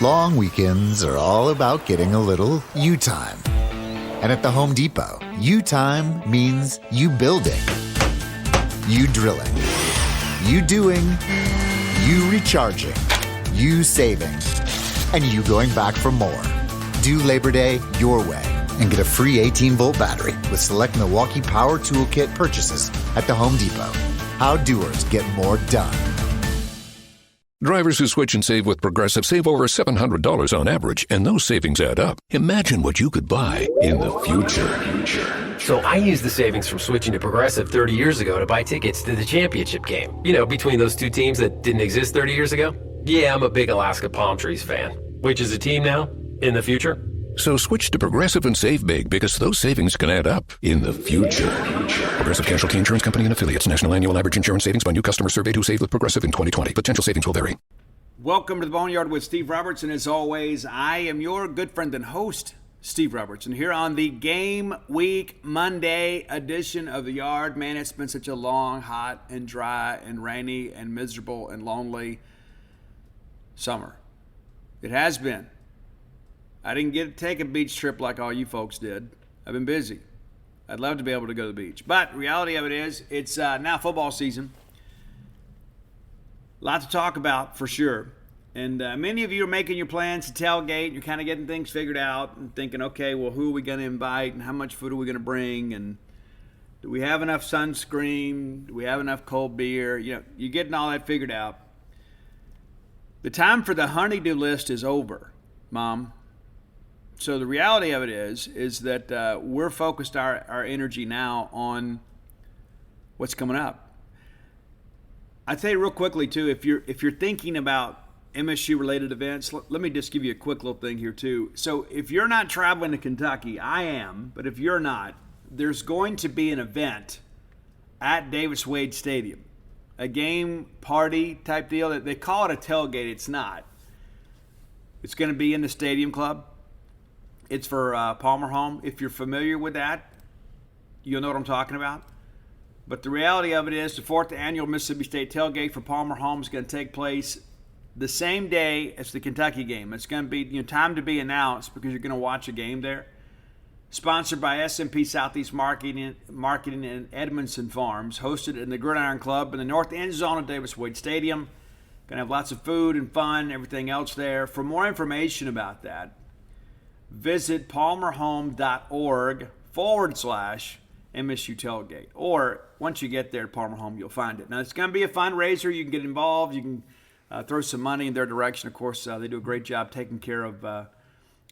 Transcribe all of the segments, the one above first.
Long weekends are all about getting a little you time. And at the Home Depot, you time means you building, you drilling, you doing, you recharging, you saving, and you going back for more. Do Labor Day your way and get a free 18-volt battery with select Milwaukee Power Toolkit purchases at the Home Depot. How doers get more done. Drivers who switch and save with Progressive save over $700 on average, and those savings add up. Imagine what you could buy in the future. So I used the savings from switching to Progressive 30 years ago to buy tickets to the championship game. You know, between those two teams that didn't exist 30 years ago. Yeah, I'm a big Alaska Palm Trees fan. Which is a team now? In the future? So switch to Progressive and save big, because those savings can add up in the future. Progressive Casualty Insurance Company and affiliates. National annual average insurance savings by new customers surveyed who saved with Progressive in 2020. Potential savings will vary. Welcome to the Boneyard with Steve Roberts, and as always, I am your good friend and host, Steve Roberts, and here on the Game Week Monday edition of the Yard. Man, it's been such a long, hot, and dry, and rainy, and miserable, and lonely summer. It has been. I didn't get to take a beach trip like all you folks did. I've been busy. I'd love to be able to go to the beach. But reality of it is, it's now football season. A lot to talk about for sure. And many of you are making your plans to tailgate. You're kind of getting things figured out and thinking, okay, well, who are we going to invite and how much food are we going to bring? And do we have enough sunscreen? Do we have enough cold beer? You know, you're getting all that figured out. The time for the honey-do list is over, Mom. So the reality of it is that we're focused our energy now on what's coming up. I'd say real quickly too, if you're thinking about MSU related events, let me just give you a quick little thing here too. So if you're not traveling to Kentucky, I am, but if you're not, there's going to be an event at Davis Wade Stadium, a game party type deal. They call it a tailgate. It's not. It's going to be in the Stadium Club. It's for Palmer Home. If you're familiar with that, you'll know what I'm talking about. But the reality of it is the 4th annual Mississippi State Tailgate for Palmer Home is going to take place the same day as the Kentucky game. It's going to be time to be announced because you're going to watch a game there. Sponsored by S&P Southeast Marketing and Edmondson Farms. Hosted in the Gridiron Club in the north end zone of Davis Wade Stadium. Going to have lots of food and fun, everything else there. For more information about that, visit palmerhome.org/MSU Tailgate. Or once you get there at Palmer Home, you'll find it. Now, it's going to be a fundraiser. You can get involved. You can throw some money in their direction. Of course, they do a great job taking care of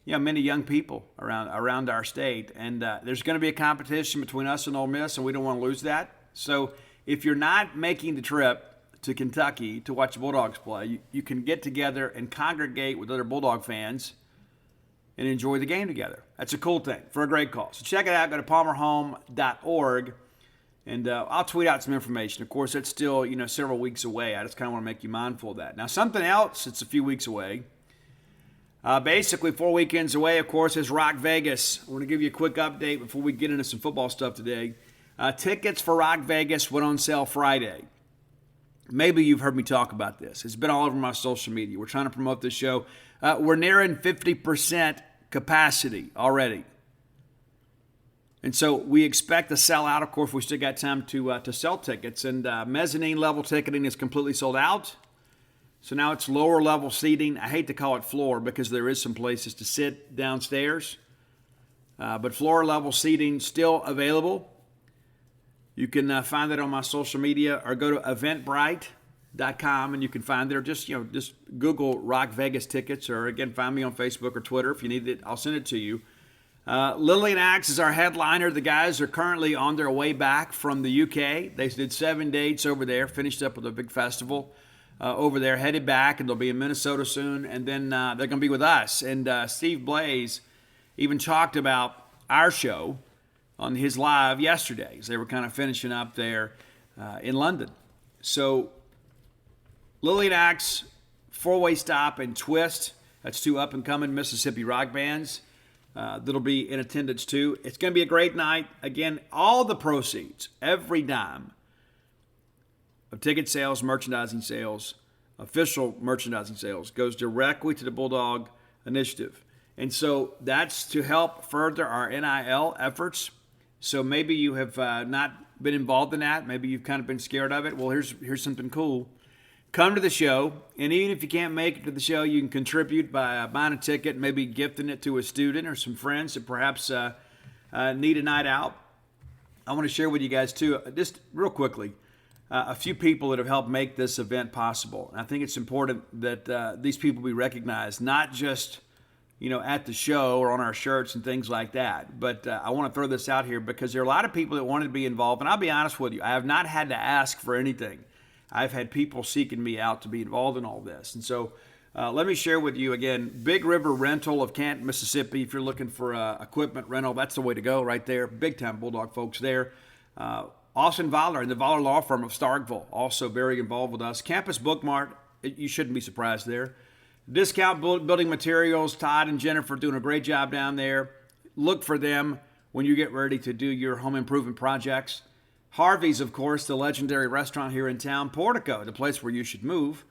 many young people around our state. And there's going to be a competition between us and Ole Miss, and we don't want to lose that. So if you're not making the trip to Kentucky to watch the Bulldogs play, you can get together and congregate with other Bulldog fans and enjoy the game together. That's a cool thing for a great cause. So check it out. Go to palmerhome.org, and I'll tweet out some information. Of course, it's still several weeks away. I just kind of want to make you mindful of that. Now, something else that's a few weeks away, basically 4 weekends away, of course, is Rock Vegas. I want to give you a quick update before we get into some football stuff today. Tickets for Rock Vegas went on sale Friday. Maybe you've heard me talk about this. It's been all over my social media. We're trying to promote this show. We're nearing 50% capacity already. And so we expect to sell out. Of course, we still got time to sell tickets. And mezzanine level ticketing is completely sold out. So now it's lower level seating. I hate to call it floor because there is some places to sit downstairs. But floor level seating still available. You can find that on my social media or go to eventbrite.com and you can find there. Just Google Rock Vegas tickets, or again, find me on Facebook or Twitter. If you need it, I'll send it to you. Lillian Axe is our headliner. The guys are currently on their way back from the UK. They did 7 dates over there, finished up with a big festival over there, headed back, and they'll be in Minnesota soon. And then they're going to be with us. And Steve Blaze even talked about our show on his live yesterday as they were kind of finishing up there in London. So Lillian Axe, Four-Way Stop, and Twist. That's 2 up-and-coming Mississippi rock bands that'll be in attendance too. It's going to be a great night. Again, all the proceeds, every dime of ticket sales, merchandising sales, official merchandising sales, goes directly to the Bulldog Initiative. And so that's to help further our NIL efforts. So maybe you have not been involved in that. Maybe you've kind of been scared of it. Well, here's something cool. Come to the show, and even if you can't make it to the show, you can contribute by buying a ticket, maybe gifting it to a student or some friends that perhaps need a night out. I want to share with you guys, too, just real quickly, a few people that have helped make this event possible. And I think it's important that these people be recognized, not just at the show or on our shirts and things like that. But I want to throw this out here because there are a lot of people that wanted to be involved. And I'll be honest with you, I have not had to ask for anything. I've had people seeking me out to be involved in all this. And so let me share with you again, Big River Rental of Canton, Mississippi. If you're looking for equipment rental, that's the way to go right there. Big time Bulldog folks there. Austin Voller and the Voller Law Firm of Starkville, also very involved with us. Campus Bookmart, you shouldn't be surprised there. Discount Building Materials, Todd and Jennifer doing a great job down there. Look for them when you get ready to do your home improvement projects. Harvey's, of course, the legendary restaurant here in town. Portico, the place where you should move.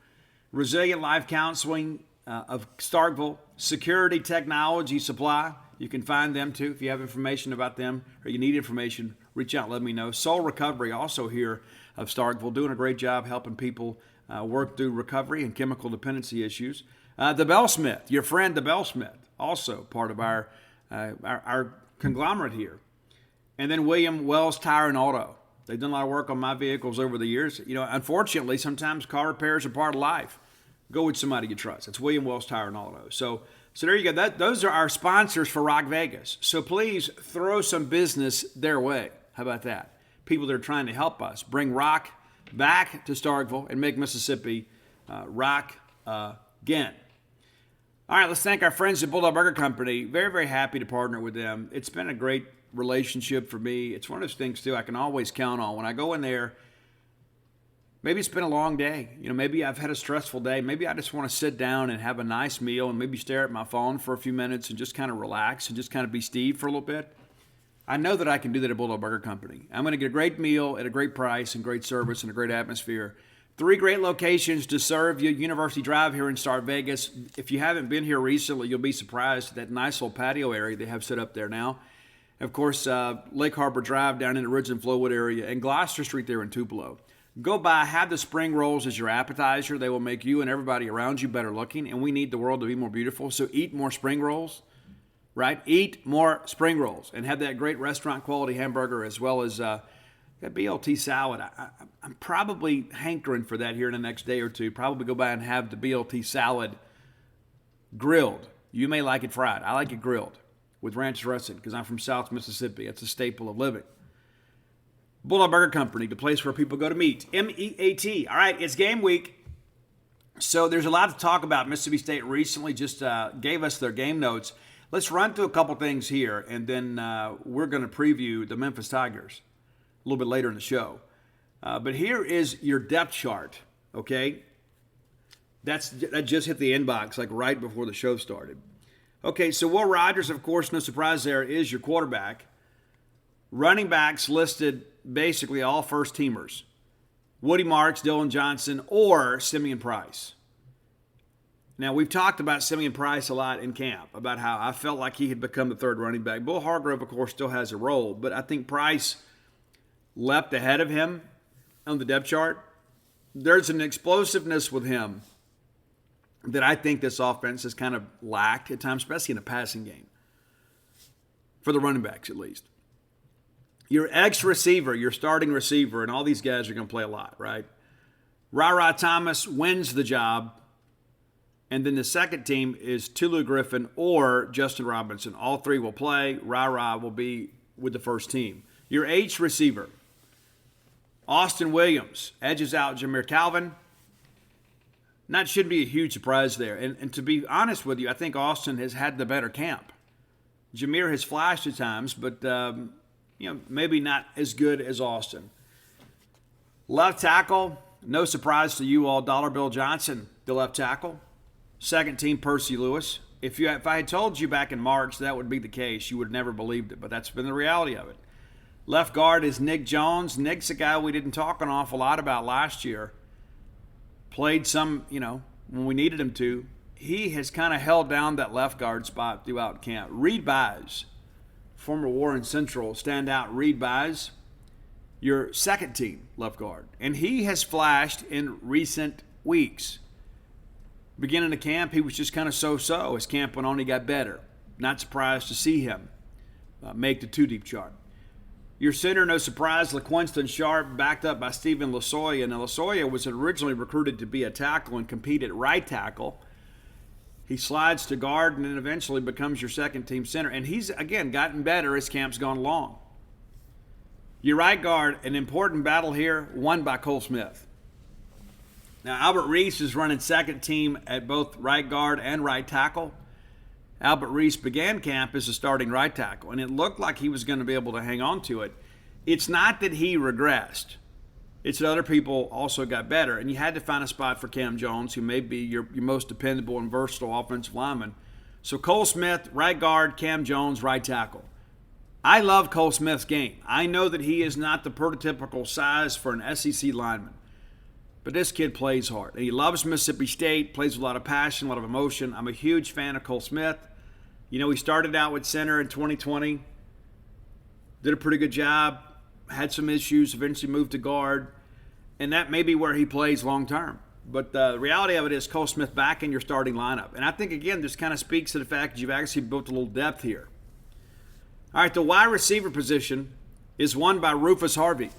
Resilient Life Counseling of Starkville. Security Technology Supply. You can find them, too. If you have information about them or you need information, reach out and let me know. Soul Recovery, also here of Starkville, doing a great job helping people work through recovery and chemical dependency issues. The Bellsmith, your friend the Bellsmith, also part of our conglomerate here. And then William Wells Tire and Auto. They've done a lot of work on my vehicles over the years. Unfortunately, sometimes car repairs are part of life. Go with somebody you trust. It's William Wells Tire and Auto. So there you go. Those are our sponsors for Rock Vegas. So please throw some business their way. How about that? People that are trying to help us bring rock back to Starkville and make Mississippi rock again. All right, let's thank our friends at Bulldog Burger Company. Very, very happy to partner with them. It's been a great relationship for me. It's one of those things, too, I can always count on. When I go in there, maybe it's been a long day. Maybe I've had a stressful day. Maybe I just want to sit down and have a nice meal and maybe stare at my phone for a few minutes and just kind of relax and just kind of be Steve for a little bit. I know that I can do that at Bulldog Burger Company. I'm going to get a great meal at a great price and great service and a great atmosphere. 3 great locations to serve you. University Drive here in Star Vegas. If you haven't been here recently, you'll be surprised at that nice little patio area they have set up there now. Of course, Lake Harbor Drive down in the Ridge and Flowwood area, and Gloucester Street there in Tupelo. Go by, have the spring rolls as your appetizer. They will make you and everybody around you better looking, and we need the world to be more beautiful, so eat more spring rolls, right? Eat more spring rolls and have that great restaurant quality hamburger as well as that BLT salad. I'm probably hankering for that here in the next day or two. Probably go by and have the BLT salad grilled. You may like it fried. I like it grilled with ranch dressing because I'm from South Mississippi. It's a staple of living. Bulldog Burger Company, the place where people go to meet. M-E-A-T. All right, it's game week. So there's a lot to talk about. Mississippi State recently just gave us their game notes. Let's run through a couple things here, and then we're going to preview the Memphis Tigers a little bit later in the show. But here is your depth chart, okay? That just hit the inbox like right before the show started. Okay, so Will Rogers, of course, no surprise there, is your quarterback. Running backs listed basically all first-teamers. Woody Marks, Dylan Johnson, or Simeon Price. Now, we've talked about Simeon Price a lot in camp, about how I felt like he had become the third running back. Bull Hargrove, of course, still has a role, but I think Price leapt ahead of him on the depth chart. There's an explosiveness with him that I think this offense has kind of lacked at times, especially in a passing game, for the running backs at least. Your ex-receiver, your starting receiver, and all these guys are going to play a lot, right? Ra Thomas wins the job, and then the second team is Tulu Griffin or Justin Robinson. All three will play. Ra will be with the first team. Your H receiver, Austin Williams, edges out Jameer Calvin. That shouldn't be a huge surprise there. And to be honest with you, I think Austin has had the better camp. Jameer has flashed at times, but maybe not as good as Austin. Left tackle, no surprise to you all, Dollar Bill Johnson, the left tackle. Second team, Percy Lewis. If I had told you back in March that would be the case, you would have never believed it, but that's been the reality of it. Left guard is Nick Jones. Nick's a guy we didn't talk an awful lot about last year. played some, when we needed him to. He has kind of held down that left guard spot throughout camp. Reed Buys, former Warren Central standout Reed Buys, your second team left guard. And he has flashed in recent weeks. Beginning of camp, he was just kind of so-so. As camp went on, he got better. Not surprised to see him make the two-deep chart. Your center, no surprise, LaQuinston Sharp, backed up by Stephen Lasoya. Now, Lasoya was originally recruited to be a tackle and compete at right tackle. He slides to guard and then eventually becomes your second-team center. And he's, again, gotten better as camp's gone along. Your right guard, an important battle here, won by Cole Smith. Now, Albert Reese is running second team at both right guard and right tackle. Albert Reese began camp as a starting right tackle, and it looked like he was going to be able to hang on to it. It's not that he regressed. It's that other people also got better, and you had to find a spot for Cam Jones, who may be your most dependable and versatile offensive lineman. So Cole Smith, right guard, Cam Jones, right tackle. I love Cole Smith's game. I know that he is not the prototypical size for an SEC lineman. But this kid plays hard. And he loves Mississippi State, plays with a lot of passion, a lot of emotion. I'm a huge fan of Cole Smith. He started out with center in 2020. Did a pretty good job. Had some issues, eventually moved to guard. And that may be where he plays long term. But the reality of it is Cole Smith back in your starting lineup. And I think, again, this kind of speaks to the fact that you've actually built a little depth here. All right, the wide receiver position is won by Rufus Harvey.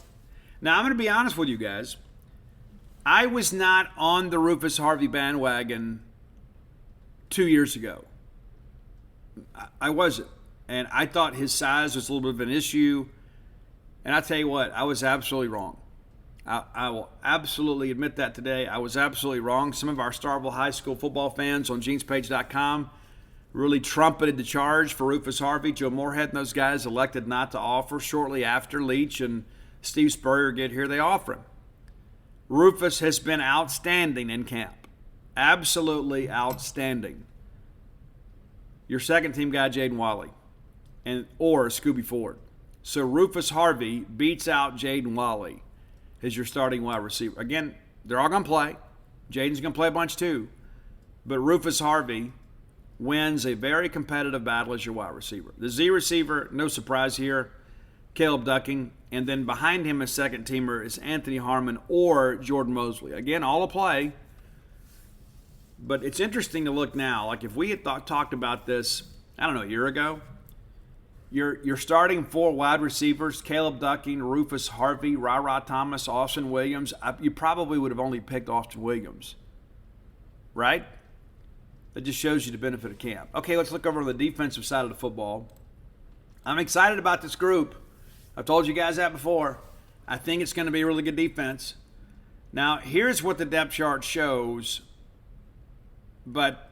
Now, I'm going to be honest with you guys. I was not on the Rufus Harvey bandwagon 2 years ago. I wasn't. And I thought his size was a little bit of an issue. And I tell you what, I was absolutely wrong. I will absolutely admit that today. I was absolutely wrong. Some of our Starville High School football fans on genespage.com really trumpeted the charge for Rufus Harvey. Joe Moorhead and those guys elected not to offer. Shortly after Leach and Steve Spurrier get here, they offer him. Rufus has been outstanding in camp. Absolutely outstanding. Your second team guy, Jaden Wally, or Scooby Ford. So Rufus Harvey beats out Jaden Wally as your starting wide receiver. Again, they're all going to play. Jaden's going to play a bunch too. But Rufus Harvey wins a very competitive battle as your wide receiver. The Z receiver, no surprise here, Caleb Ducking. And then behind him, as second teamer, is Anthony Harmon or Jordan Mosley. Again, all a play. But it's interesting to look now. Like if we had talked about this, a year ago, you're starting four wide receivers, Caleb Ducking, Rufus Harvey, Ra Thomas, Austin Williams. You probably would have only picked Austin Williams, right? That just shows you the benefit of camp. Okay, let's look over on the defensive side of the football. I'm excited about this group. I've told you guys that before. I think it's going to be a really good defense. Now, here's what the depth chart shows, but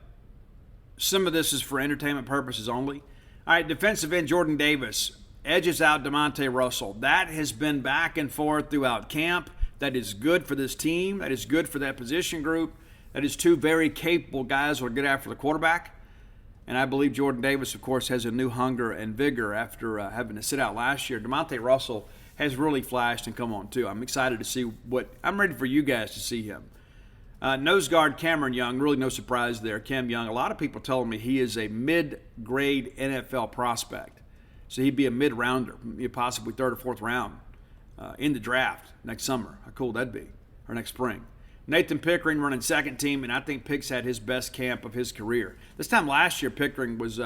some of this is for entertainment purposes only. All right, defensive end Jordan Davis edges out DeMonte Russell. That has been back and forth throughout camp. That is good for this team. That is good for that position group. That is two very capable guys who are good after the quarterback. And I believe Jordan Davis, of course, has a new hunger and vigor after having to sit out last year. DeMonte Russell has really flashed and come on, too. I'm excited to see I'm ready for you guys to see him. Nose guard Cameron Young, really no surprise there. Cam Young, a lot of people telling me he is a mid-grade NFL prospect. So he'd be a mid-rounder, possibly third or fourth round in the draft next summer. How cool that'd be, or next spring. Nathan Pickering running second team, and I think Pick's had his best camp of his career. This time last year, Pickering was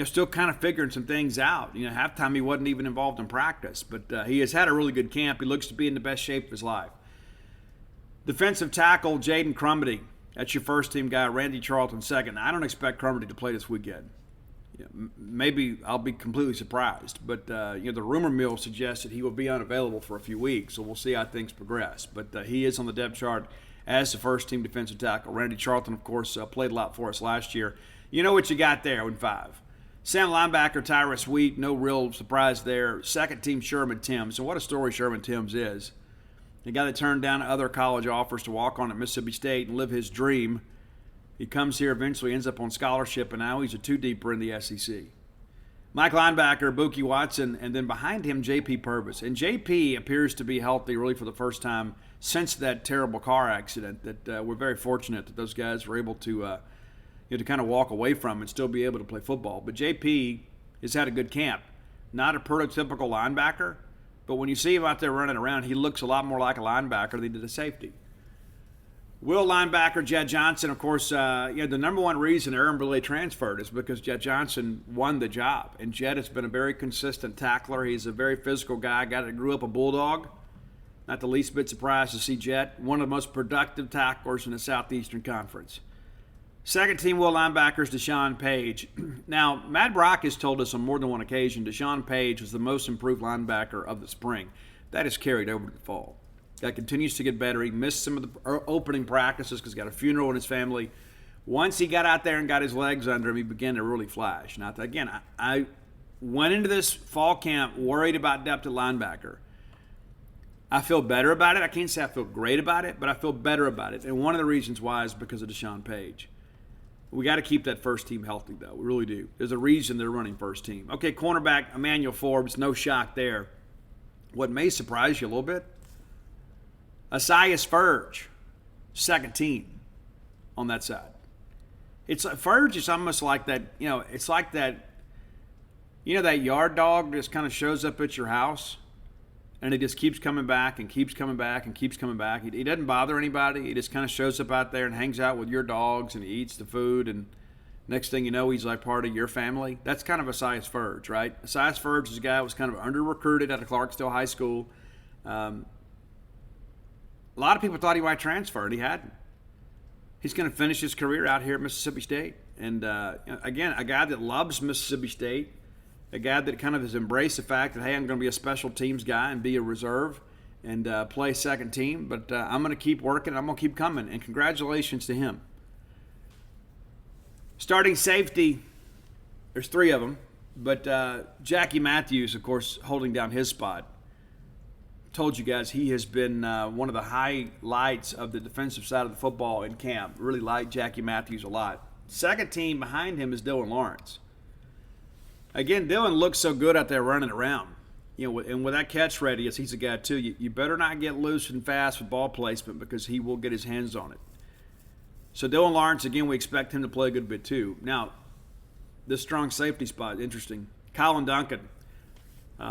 still kind of figuring some things out. Halftime he wasn't even involved in practice, but he has had a really good camp. He looks to be in the best shape of his life. Defensive tackle Jaden Crumedy, that's your first team guy. Randy Charlton second. Now, I don't expect Crumedy to play this weekend. Maybe I'll be completely surprised, but the rumor mill suggests that he will be unavailable for a few weeks, so we'll see how things progress. But he is on the depth chart as the first team defensive tackle. Randy Charlton, of course, played a lot for us last year. You know what you got there in 5. Sam linebacker Tyrus Wheat, no real surprise there. Second team Sherman Timms, and what a story Sherman Timms is. The guy that turned down other college offers to walk on at Mississippi State and live his dream. He comes here eventually, ends up on scholarship, and now he's a two-deeper in the SEC. Mike linebacker, Bucky Watson, and then behind him, J.P. Purvis. And J.P. appears to be healthy really for the first time since that terrible car accident that we're very fortunate that those guys were able to to kind of walk away from and still be able to play football. But J.P. has had a good camp. Not a prototypical linebacker, but when you see him out there running around, he looks a lot more like a linebacker than he did a safety. Will linebacker Jed Johnson, of course, the number one reason Aaron Brule transferred is because Jed Johnson won the job. And Jed has been a very consistent tackler. He's a very physical guy that grew up a Bulldog. Not the least bit surprised to see Jed, one of the most productive tacklers in the Southeastern Conference. Second team Will linebackers Desean Page. Now, Matt Brock has told us on more than one occasion Desean Page was the most improved linebacker of the spring. That has carried over to the fall. Guy continues to get better. He missed some of the opening practices because he got a funeral in his family. Once he got out there and got his legs under him, he began to really flash. Now, again, I went into this fall camp worried about depth at linebacker. I feel better about it. I can't say I feel great about it, but I feel better about it. And one of the reasons why is because of Desean Page. We got to keep that first team healthy, though. We really do. There's a reason they're running first team. Okay, cornerback Emmanuel Forbes, no shock there. What may surprise you a little bit, Asias Ferge, second team on that side. Ferge is almost like that, it's like that, that yard dog just kind of shows up at your house and he just keeps coming back and keeps coming back and keeps coming back. He doesn't bother anybody. He just kind of shows up out there and hangs out with your dogs and he eats the food, and next thing you know, he's like part of your family. That's kind of Asias Ferge, right? Asias Ferge is a guy who was kind of under-recruited out of Clarksdale High School. A lot of people thought he might transfer, and he hadn't. He's going to finish his career out here at Mississippi State. And, again, a guy that loves Mississippi State, a guy that kind of has embraced the fact that, hey, I'm going to be a special teams guy and be a reserve and play second team. But I'm going to keep working. I'm going to keep coming. And congratulations to him. Starting safety, there's three of them. But Jackie Matthews, of course, holding down his spot. Told you guys he has been one of the highlights of the defensive side of the football in camp. Really like Jackie Matthews a lot. Second team behind him is Dylan Lawrence. Again, Dylan looks so good out there running around. And with that catch radius, he's a guy too. You better not get loose and fast with ball placement because he will get his hands on it. So Dylan Lawrence, again, we expect him to play a good bit too. Now, this strong safety spot, interesting. Colin Duncan.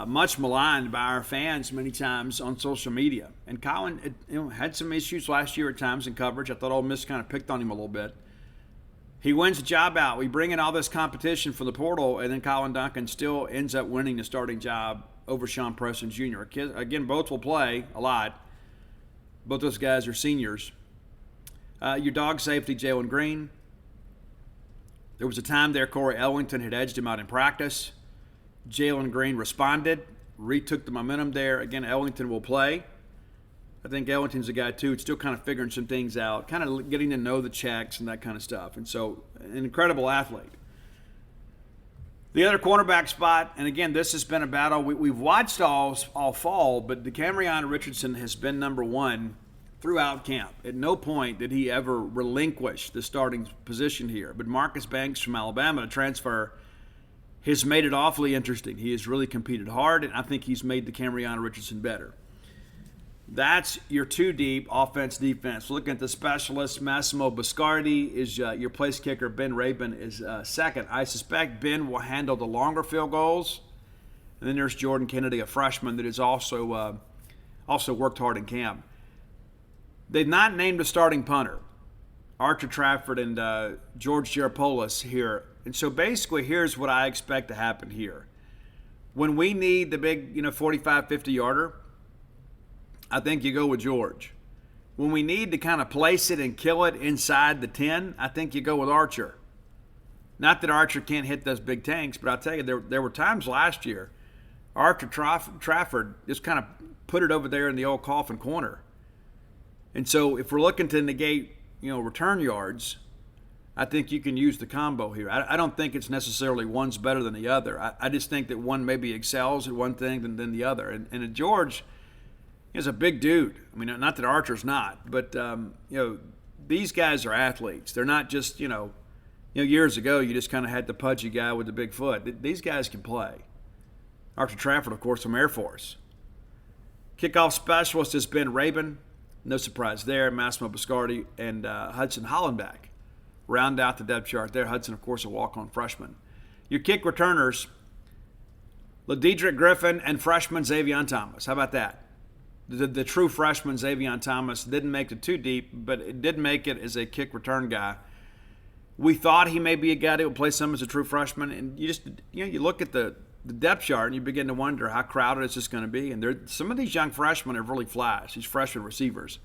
Much maligned by our fans many times on social media. And Colin had some issues last year at times in coverage. I thought Ole Miss kind of picked on him a little bit. He wins the job out. We bring in all this competition for the portal, and then Colin Duncan still ends up winning the starting job over Sean Preston Jr. Again, both will play a lot. Both those guys are seniors. Your dog safety, Jalen Green. There was a time there Corey Ellington had edged him out in practice. Jalen Green responded, retook the momentum there. Again, Ellington will play. I think Ellington's a guy, too. It's still kind of figuring some things out, kind of getting to know the checks and that kind of stuff. And so, an incredible athlete. The other cornerback spot, and again, this has been a battle. We've watched all fall, but DeCamerion Richardson has been number one throughout camp. At no point did he ever relinquish the starting position here. But Marcus Banks from Alabama to transfer has made it awfully interesting. He has really competed hard, and I think he's made DeCamerion Richardson better. That's your two deep offense, defense. Looking at the specialists, Massimo Biscardi is your place kicker. Ben Rabin is second. I suspect Ben will handle the longer field goals. And then there's Jordan Kennedy, a freshman that has also worked hard in camp. They've not named a starting punter. Archer Trafford and George Geropoulos here. And so basically here's what I expect to happen here. When we need the big 45, 50-yarder, I think you go with George. When we need to kind of place it and kill it inside the 10, I think you go with Archer. Not that Archer can't hit those big tanks, but I'll tell you, there were times last year Archer Trafford just kind of put it over there in the old coffin corner. And so if we're looking to negate, return yards, I think you can use the combo here. I don't think it's necessarily one's better than the other. I just think that one maybe excels at one thing than the other. And George is a big dude. I mean, not that Archer's not, but, these guys are athletes. They're not just, Years ago, you just kind of had the pudgy guy with the big foot. These guys can play. Archer Trafford, of course, from Air Force. Kickoff specialist has been Rabin. No surprise there. Massimo Biscardi and Hudson Hollenbeck round out the depth chart there. Hudson, of course, a walk-on freshman. Your kick returners, LaDedrick Griffin and freshman Xavier Thomas. How about that? The true freshman Xavier Thomas didn't make it too deep, but it did make it as a kick return guy. We thought he may be a guy that would play some as a true freshman, and you look at the depth chart and you begin to wonder how crowded is this going to be. And some of these young freshmen have really flashed, these freshman receivers.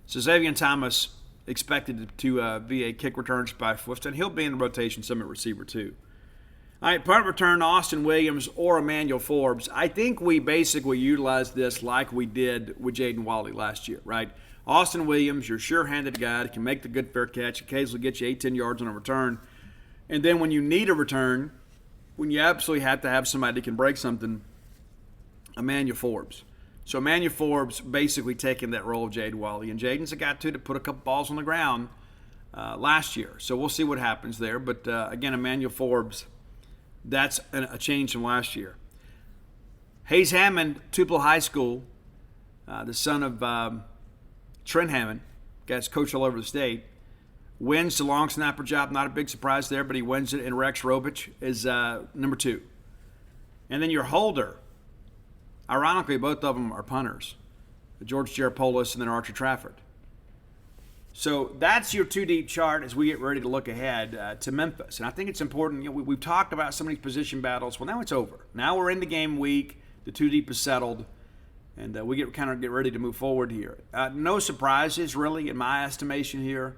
So Xavier Thomas expected to be a kick return specialist, and he'll be in the rotation some at receiver too. All right, punt return, Austin Williams or Emmanuel Forbes. I think we basically utilized this like we did with Jaden Wally last year, right? Austin Williams, your sure-handed guy that can make the good fair catch, occasionally get you 8-10 yards on a return. And then when you need a return, when you absolutely have to have somebody that can break something, Emmanuel Forbes. So Emmanuel Forbes basically taking that role of Jaden Wally. And Jaden's a guy, too, to put a couple balls on the ground last year. So we'll see what happens there. But, again, Emmanuel Forbes, that's a change from last year. Hayes Hammond, Tupelo High School, the son of Trent Hammond, guy's coached all over the state, wins the long snapper job. Not a big surprise there, but he wins it. And Rex Robich is number 2. And then your holder, ironically, both of them are punters, George Jaropoulos and then Archer Trafford. So that's your 2-deep chart as we get ready to look ahead to Memphis. And I think it's important. We've talked about some of these position battles. Well, now it's over. Now we're in the game week. The 2-deep is settled. And we get ready to move forward here. No surprises, really, in my estimation here.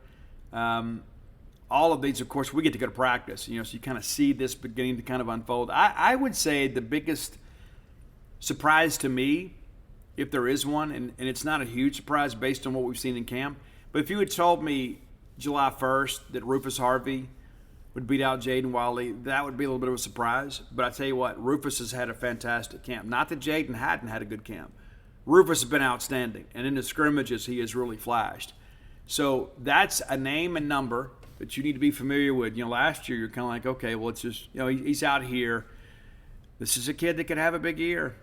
All of these, of course, we get to go to practice. So you kind of see this beginning to kind of unfold. I would say the biggest surprise to me, if there is one, and it's not a huge surprise based on what we've seen in camp, but if you had told me July 1st that Rufus Harvey would beat out Jaden Wally, that would be a little bit of a surprise. But I tell you what, Rufus has had a fantastic camp. Not that Jaden hadn't had a good camp. Rufus has been outstanding, and in the scrimmages, he has really flashed. So that's a name and number that you need to be familiar with. Last year, you're kind of like, okay, well, it's just, he's out here. This is a kid that could have a big year.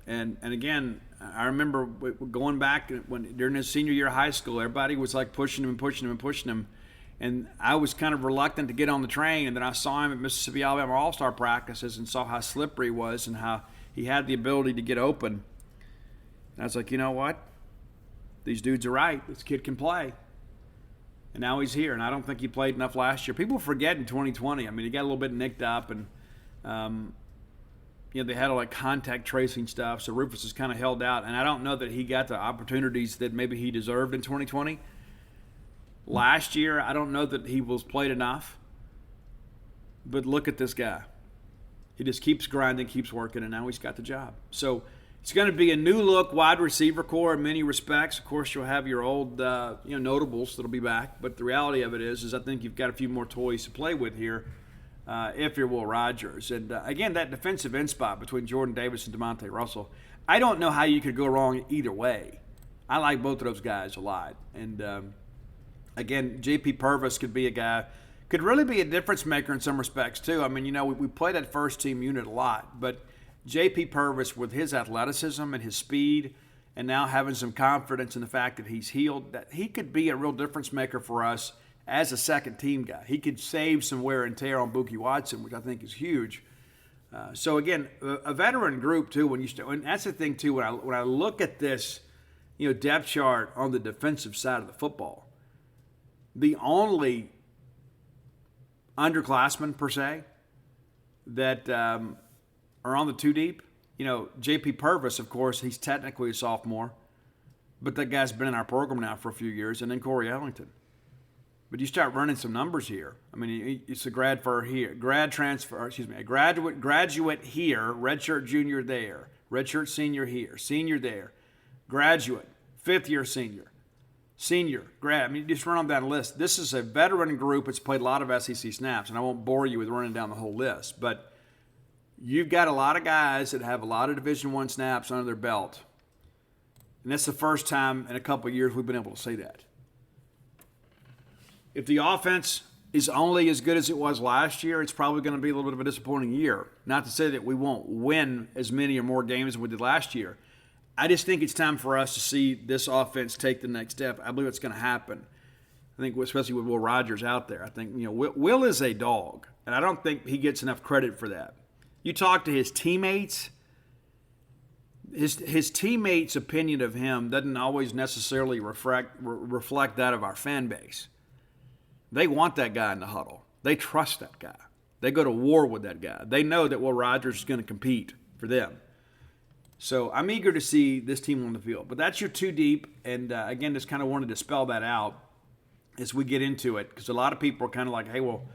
And again, I remember going back during his senior year of high school, everybody was like pushing him. And I was kind of reluctant to get on the train. And then I saw him at Mississippi Alabama All-Star practices and saw how slippery he was and how he had the ability to get open. And I was like, you know what? These dudes are right. This kid can play. And now he's here. And I don't think he played enough last year. People forget in 2020. I mean, he got a little bit nicked up. And, they had all like contact tracing stuff. So Rufus is kind of held out. And I don't know that he got the opportunities that maybe he deserved in 2020. Last year, I don't know that he was played enough. But look at this guy. He just keeps grinding, keeps working, and now he's got the job. So it's going to be a new-look wide receiver core in many respects. Of course, you'll have your old, notables that'll be back. But the reality of it is I think you've got a few more toys to play with here if you're Will Rogers. And, again, that defensive end spot between Jordan Davis and DeMonte Russell, I don't know how you could go wrong either way. I like both of those guys a lot. And, again, J.P. Purvis could be a guy, could really be a difference maker in some respects too. I mean, we play that first-team unit a lot, but – J.P. Purvis, with his athleticism and his speed, and now having some confidence in the fact that he's healed, that he could be a real difference maker for us as a second-team guy. He could save some wear and tear on Bucky Watson, which I think is huge. So, again, a veteran group, too, and that's the thing, too, when I look at this, depth chart on the defensive side of the football, the only underclassmen, per se, that are on the 2-deep. J.P. Purvis, of course, he's technically a sophomore, but that guy's been in our program now for a few years, and then Corey Ellington. But you start running some numbers here. I mean, it's a graduate here, redshirt junior there, redshirt senior here, senior there, graduate, fifth-year senior, grad. I mean, just run on down the list. This is a veteran group that's played a lot of SEC snaps, and I won't bore you with running down the whole list, but you've got a lot of guys that have a lot of Division I snaps under their belt. And that's the first time in a couple of years we've been able to say that. If the offense is only as good as it was last year, it's probably going to be a little bit of a disappointing year. Not to say that we won't win as many or more games as we did last year. I just think it's time for us to see this offense take the next step. I believe it's going to happen. I think, especially with Will Rogers out there, I think Will is a dog, and I don't think he gets enough credit for that. You talk to his teammates. His teammates' opinion of him doesn't always necessarily reflect that of our fan base. They want that guy in the huddle. They trust that guy. They go to war with that guy. They know that Will Rogers is going to compete for them. So I'm eager to see this team on the field. But that's your two deep, and again, just kind of wanted to spell that out as we get into it, because a lot of people are kind of like, hey, well,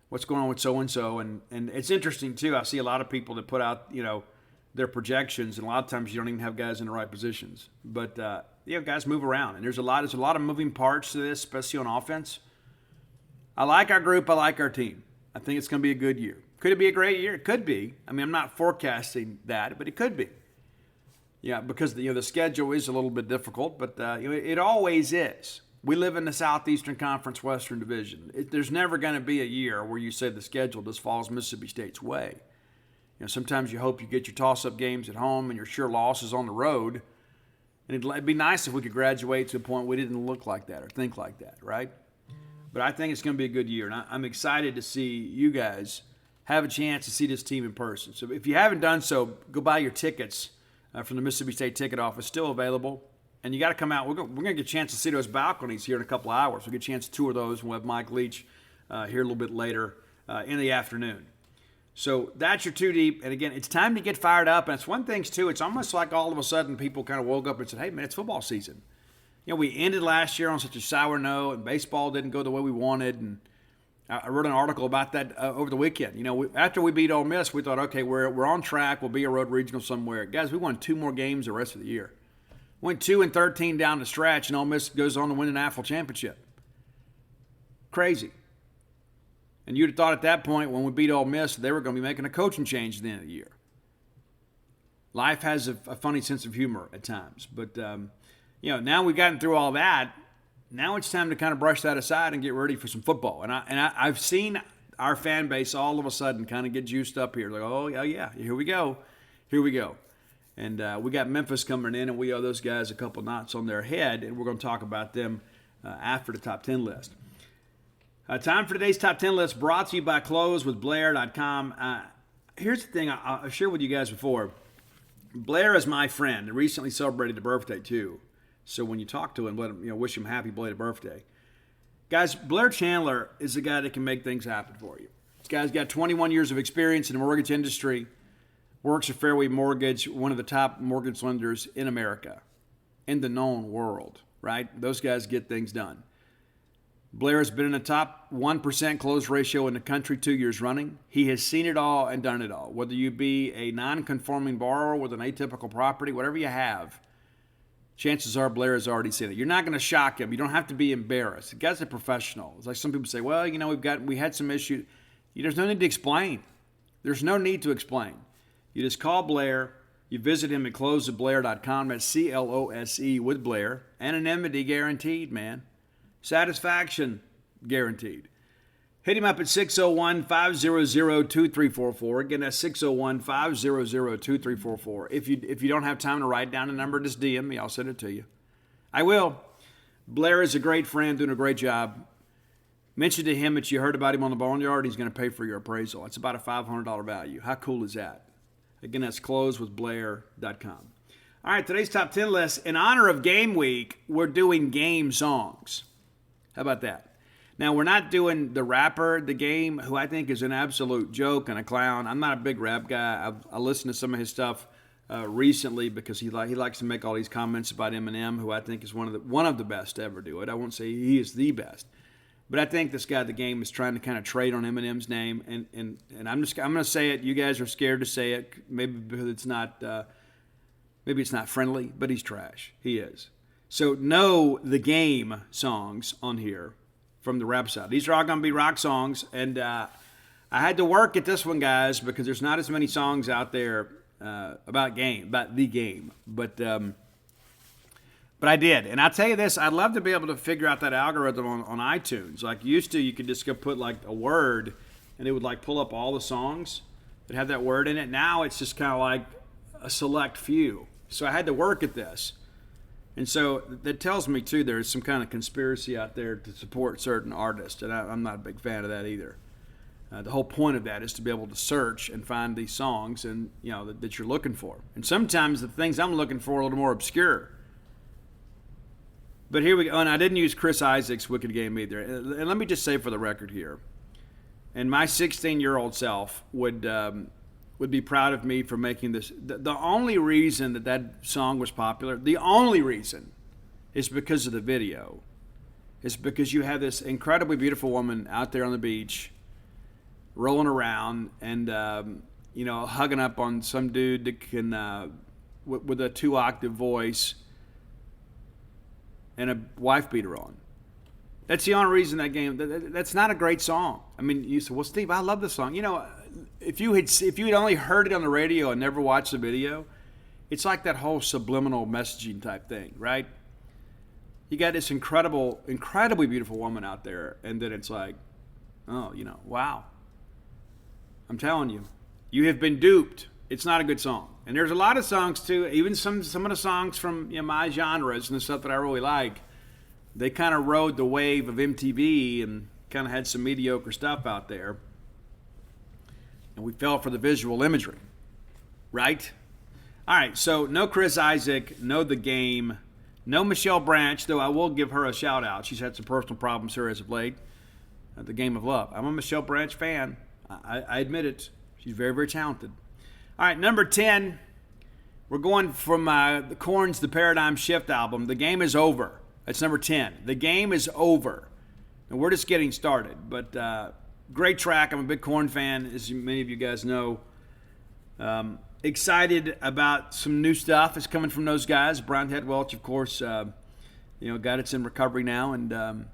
what's going on with so-and-so? And it's interesting, too. I see a lot of people that put out, their projections, and a lot of times you don't even have guys in the right positions. But, guys move around, and there's a lot of moving parts to this, especially on offense. I like our group. I like our team. I think it's going to be a good year. Could it be a great year? It could be. I mean, I'm not forecasting that, but it could be. Yeah, because the schedule is a little bit difficult, but it always is. We live in the Southeastern Conference Western Division. There's never going to be a year where you say the schedule just falls Mississippi State's way. Sometimes you hope you get your toss-up games at home and your sure losses on the road. And it'd be nice if we could graduate to a point we didn't look like that or think like that, right? But I think it's going to be a good year, and I'm excited to see you guys have a chance to see this team in person. So if you haven't done so, go buy your tickets from the Mississippi State ticket office. Still available. And you got to come out. We're going to get a chance to see those balconies here in a couple of hours. We'll get a chance to tour those. We'll have Mike Leach here a little bit later in the afternoon. So that's your two deep. And, again, it's time to get fired up. And it's one thing, too. It's almost like all of a sudden people kind of woke up and said, hey, man, it's football season. We ended last year on such a sour note, and baseball didn't go the way we wanted. And I wrote an article about that over the weekend. After we beat Ole Miss, we thought, okay, we're on track. We'll be a road regional somewhere. Guys, we won 2 more games the rest of the year. Went 2-13 down the stretch, and Ole Miss goes on to win an AFL championship. Crazy. And you'd have thought at that point when we beat Ole Miss, they were going to be making a coaching change at the end of the year. Life has a funny sense of humor at times. But, now we've gotten through all that. Now it's time to kind of brush that aside and get ready for some football. And I've seen our fan base all of a sudden kind of get juiced up here. Like, oh, yeah, here we go. And we got Memphis coming in, and we owe those guys a couple knots on their head, and we're going to talk about them after the top 10 list. Time for today's top 10 list, brought to you by closewithblair.com. Here's the thing I've shared with you guys before. Blair is my friend. He recently celebrated a birthday, too. So when you talk to him, let him, wish him happy belated birthday. Guys, Blair Chandler is the guy that can make things happen for you. This guy's got 21 years of experience in the mortgage industry, works at Fairway Mortgage, one of the top mortgage lenders in America, in the known world, right? Those guys get things done. Blair has been in the top 1% close ratio in the country 2 years running. He has seen it all and done it all. Whether you be a non-conforming borrower with an atypical property, whatever you have, chances are Blair has already seen it. You're not going to shock him. You don't have to be embarrassed. The guy's a professional. It's like some people say, well, we had some issues. There's no need to explain. There's no need to explain. You just call Blair. You visit him at closewithblair.com. That's C-L-O-S-E with Blair. Anonymity guaranteed, man. Satisfaction guaranteed. Hit him up at 601-500-2344. Again, that's 601-500-2344. If you don't have time to write down the number, just DM me. I'll send it to you. I will. Blair is a great friend, doing a great job. Mention to him that you heard about him on the Boneyard. He's going to pay for your appraisal. It's about a $500 value. How cool is that? Again, that's closewithblair.com. All right, today's top 10 list. In honor of game week, we're doing game songs. How about that? Now, we're not doing the rapper, The Game, who I think is an absolute joke and a clown. I'm not a big rap guy. I listened to some of his stuff recently because he likes to make all these comments about Eminem, who I think is one of the best to ever do it. I won't say he is the best, but I think this guy, The Game, is trying to kind of trade on Eminem's name, and I'm going to say it. You guys are scared to say it, maybe because it's not friendly, but he's trash. He is. So no The Game songs on here from the rap side. These are all going to be rock songs, and I had to work at this one, guys, because there's not as many songs out there about the game. But But I did. And I'll tell you this, I'd love to be able to figure out that algorithm on iTunes. Like used to, you could just go put like a word and it would like pull up all the songs that have that word in it. Now it's just kind of like a select few. So I had to work at this. And so that tells me, too, there's some kind of conspiracy out there to support certain artists. And I'm not a big fan of that either. The whole point of that is to be able to search and find these songs and that you're looking for. And sometimes the things I'm looking for are a little more obscure. But here we go. And I didn't use Chris Isaac's Wicked Game either. And let me just say for the record here, and my 16-year-old self would be proud of me for making this. The only reason that song was popular, the only reason, is because of the video. It's because you have this incredibly beautiful woman out there on the beach, rolling around and, hugging up on some dude that can, with a 2-octave voice and a wife beater on. That's the only reason that's not a great song. I mean, you said, well, Steve, I love this song. If you'd only heard it on the radio and never watched the video, it's like that whole subliminal messaging type thing, right? You got this incredibly beautiful woman out there, and then it's like, wow. I'm telling you, you have been duped. It's not a good song. And there's a lot of songs, too, even some of the songs from my genres and the stuff that I really like, they kind of rode the wave of MTV and kind of had some mediocre stuff out there. And we fell for the visual imagery, right? All right, so no Chris Isaac, no The Game, no Michelle Branch, though I will give her a shout-out. She's had some personal problems here as of late. The Game of Love. I'm a Michelle Branch fan. I admit it. She's very, very talented. All right, number 10, we're going from the Korn's The Paradigm Shift album. The Game is Over. That's number 10. The Game is Over. And we're just getting started. But great track. I'm a big Korn fan, as many of you guys know. Excited about some new stuff that's coming from those guys. Brian Head Welch, of course, got it's in recovery now and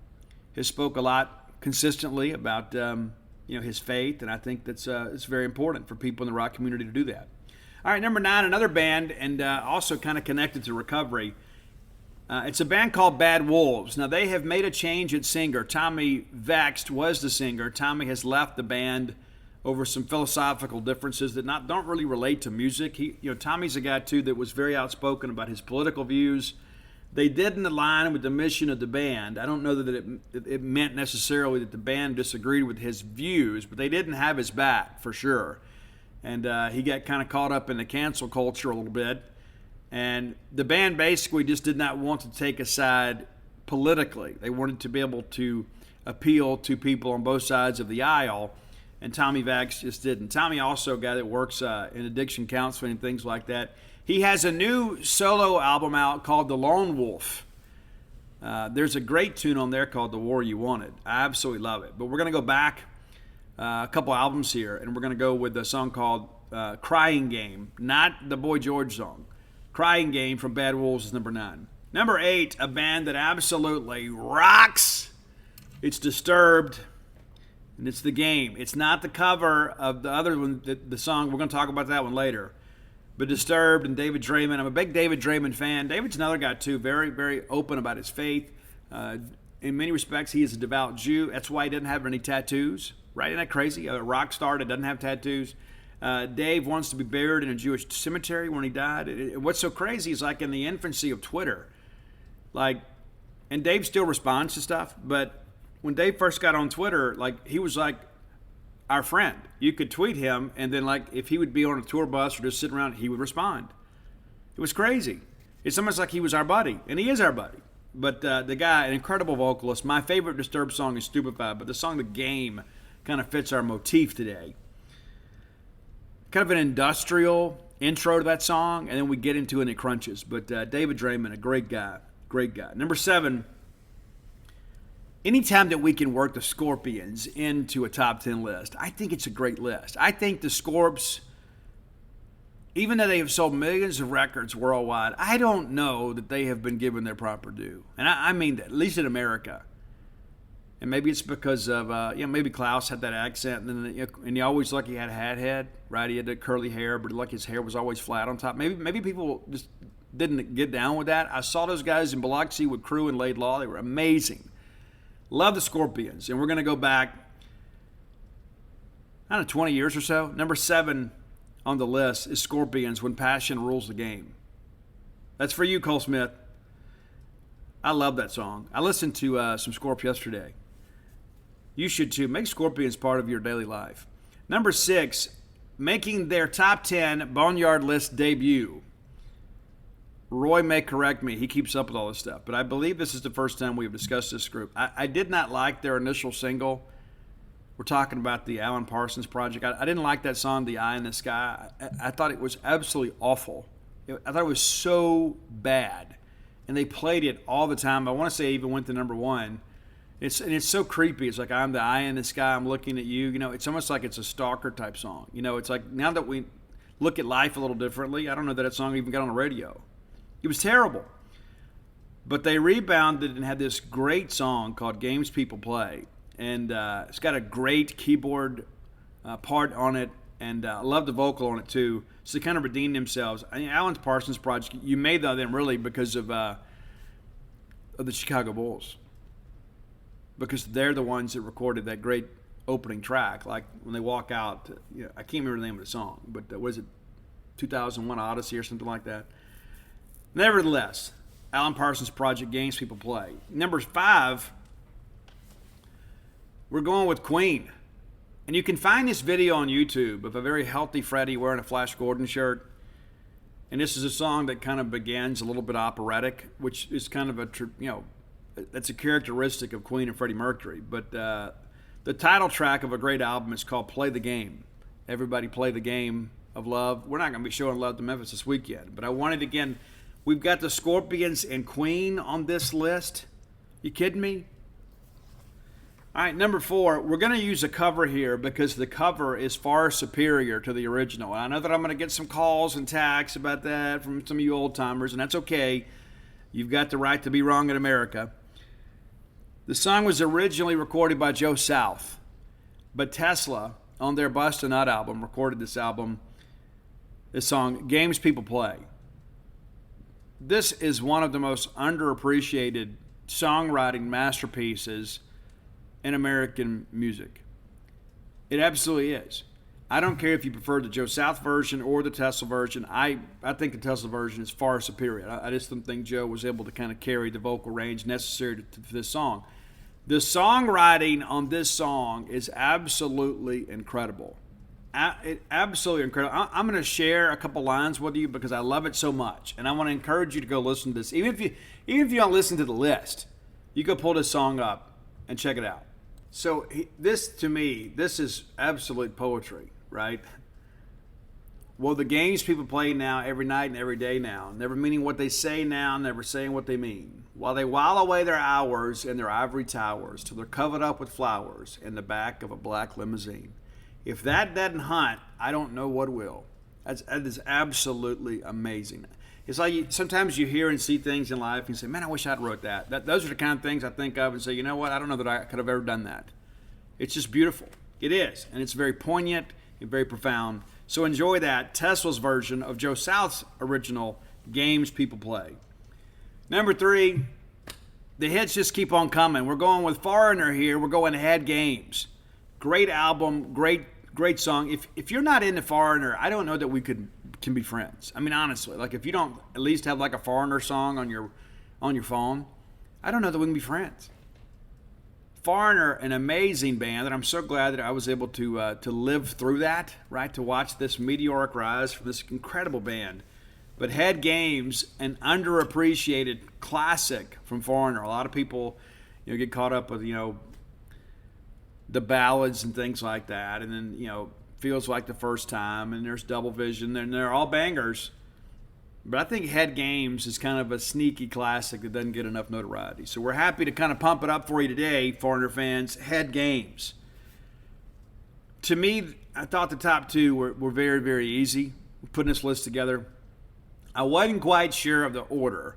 has spoke a lot consistently about his faith. And I think that's it's very important for people in the rock community to do that. All right, number 9, another band, and also kind of connected to recovery. It's a band called Bad Wolves. Now, they have made a change at singer. Tommy Vext was the singer. Tommy has left the band over some philosophical differences that don't really relate to music. Tommy's a guy, too, that was very outspoken about his political views. They didn't align with the mission of the band. I don't know that it meant necessarily that the band disagreed with his views, but they didn't have his back, for sure. And he got kind of caught up in the cancel culture a little bit. And the band basically just did not want to take a side politically. They wanted to be able to appeal to people on both sides of the aisle, and Tommy Vext just didn't. Tommy also a guy that works in addiction counseling and things like that. He has a new solo album out called The Lone Wolf. There's a great tune on there called The War You Wanted. I absolutely love it. But we're going to go back a couple albums here, and we're going to go with a song called Crying Game, not the Boy George song. Crying Game from Bad Wolves is number 9. Number 8, a band that absolutely rocks. It's Disturbed, and it's The Game. It's not the cover of the other one, the song. We're going to talk about that one later. But Disturbed and David Draymond. I'm a big David Draymond fan. David's another guy, too, very, very open about his faith. In many respects, he is a devout Jew. That's why he doesn't have any tattoos. Right? Isn't that crazy? A rock star that doesn't have tattoos. Dave wants to be buried in a Jewish cemetery when he died. What's so crazy is like in the infancy of Twitter, and Dave still responds to stuff, but when Dave first got on Twitter, he was like our friend. You could tweet him, and then if he would be on a tour bus or just sitting around, he would respond. It was crazy. It's almost like he was our buddy, and he is our buddy. But the guy, an incredible vocalist. My favorite Disturbed song is Stupefied, but the song The Game kind of fits our motif today. Kind of an industrial intro to that song, and then we get into it and it crunches. But David Draymond, a great guy. Great guy. Number 7, anytime that we can work the Scorpions into a top 10 list, I think it's a great list. I think the Scorps, even though they have sold millions of records worldwide, I don't know that they have been given their proper due. And I mean that, at least in America. And maybe it's because of, maybe Klaus had that accent, and he always he had a hat head, right? He had the curly hair, but his hair was always flat on top. Maybe people just didn't get down with that. I saw those guys in Biloxi with Crew and Laidlaw. They were amazing. Love the Scorpions. And we're going to go back, I don't know, 20 years or so. Number 7 on the list is Scorpions, When Passion Rules the Game. That's for you, Cole Smith. I love that song. I listened to some Scorp yesterday. You should too. Make Scorpions part of your daily life. Number 6, making their top 10 Boneyard list debut. Roy may correct me. He keeps up with all this stuff. But I believe this is the first time we've discussed this group. I did not like their initial single. We're talking about the Alan Parsons Project. I didn't like that song, The Eye in the Sky. I thought it was absolutely awful. I thought it was so bad. And they played it all the time. I want to say it even went to number 1. It's so creepy. It's like, I'm the eye in the sky, I'm looking at you. You know, it's almost like it's a stalker type song. You know, it's like now that we look at life a little differently, I don't know that song even got on the radio. It was terrible. But they rebounded and had this great song called Games People Play. And it's got a great keyboard part on it. And I love the vocal on it too. So they kind of redeemed themselves. I mean, Alan Parsons Project, you made them really because of the Chicago Bulls. Because they're the ones that recorded that great opening track. Like when they walk out, you know, I can't remember the name of the song, but was it 2001 Odyssey or something like that? Nevertheless, Alan Parsons Project, Games People Play. Number 5, we're going with Queen. And you can find this video on YouTube of a very healthy Freddie wearing a Flash Gordon shirt. And this is a song that kind of begins a little bit operatic, which is kind of that's a characteristic of Queen and Freddie Mercury. But the title track of a great album is called Play the Game. Everybody play the game of love. We're not going to be showing love to Memphis this weekend. But I wanted, again, we've got the Scorpions and Queen on this list. You kidding me? All right, number 4, we're going to use a cover here because the cover is far superior to the original. And I know that I'm going to get some calls and texts about that from some of you old-timers, and that's okay. You've got the right to be wrong in America. The song was originally recorded by Joe South, but Tesla, on their Bust a Nut album, recorded this song, Games People Play. This is one of the most underappreciated songwriting masterpieces in American music. It absolutely is. I don't care if you prefer the Joe South version or the Tesla version. I think the Tesla version is far superior. I just don't think Joe was able to kind of carry the vocal range necessary for this song. The songwriting on this song is absolutely incredible. Absolutely incredible. I'm going to share a couple lines with you because I love it so much, and I want to encourage you to go listen to this. Even if you don't listen to the list, you go pull this song up and check it out. So this, to me, this is absolute poetry, right? Well, the games people play now every night and every day now, never meaning what they say now, never saying what they mean. While they while away their hours in their ivory towers till they're covered up with flowers in the back of a black limousine. If that doesn't hunt, I don't know what will. That is absolutely amazing. It's like sometimes you hear and see things in life and you say, man, I wish I'd wrote that. Those are the kind of things I think of and say, you know what, I don't know that I could have ever done that. It's just beautiful. It is. And it's very poignant and very profound. So enjoy that, Tesla's version of Joe South's original Games People Play. Number 3, the hits just keep on coming. We're going with Foreigner here. We're going Head Games. Great album, great song. If you're not into Foreigner, I don't know that we can be friends. I mean, honestly, like if you don't at least have like a Foreigner song on your phone, I don't know that we can be friends. Foreigner, an amazing band, and I'm so glad that I was able to live through that, right? To watch this meteoric rise from this incredible band. But Head Games, an underappreciated classic from Foreigner. A lot of people, get caught up with, the ballads and things like that, and then, Feels Like the First Time, and there's Double Vision, and they're all bangers. But I think Head Games is kind of a sneaky classic that doesn't get enough notoriety. So we're happy to kind of pump it up for you today, Foreigner fans. Head Games. To me, I thought the top 2 were very, very easy. Putting this list together, I wasn't quite sure of the order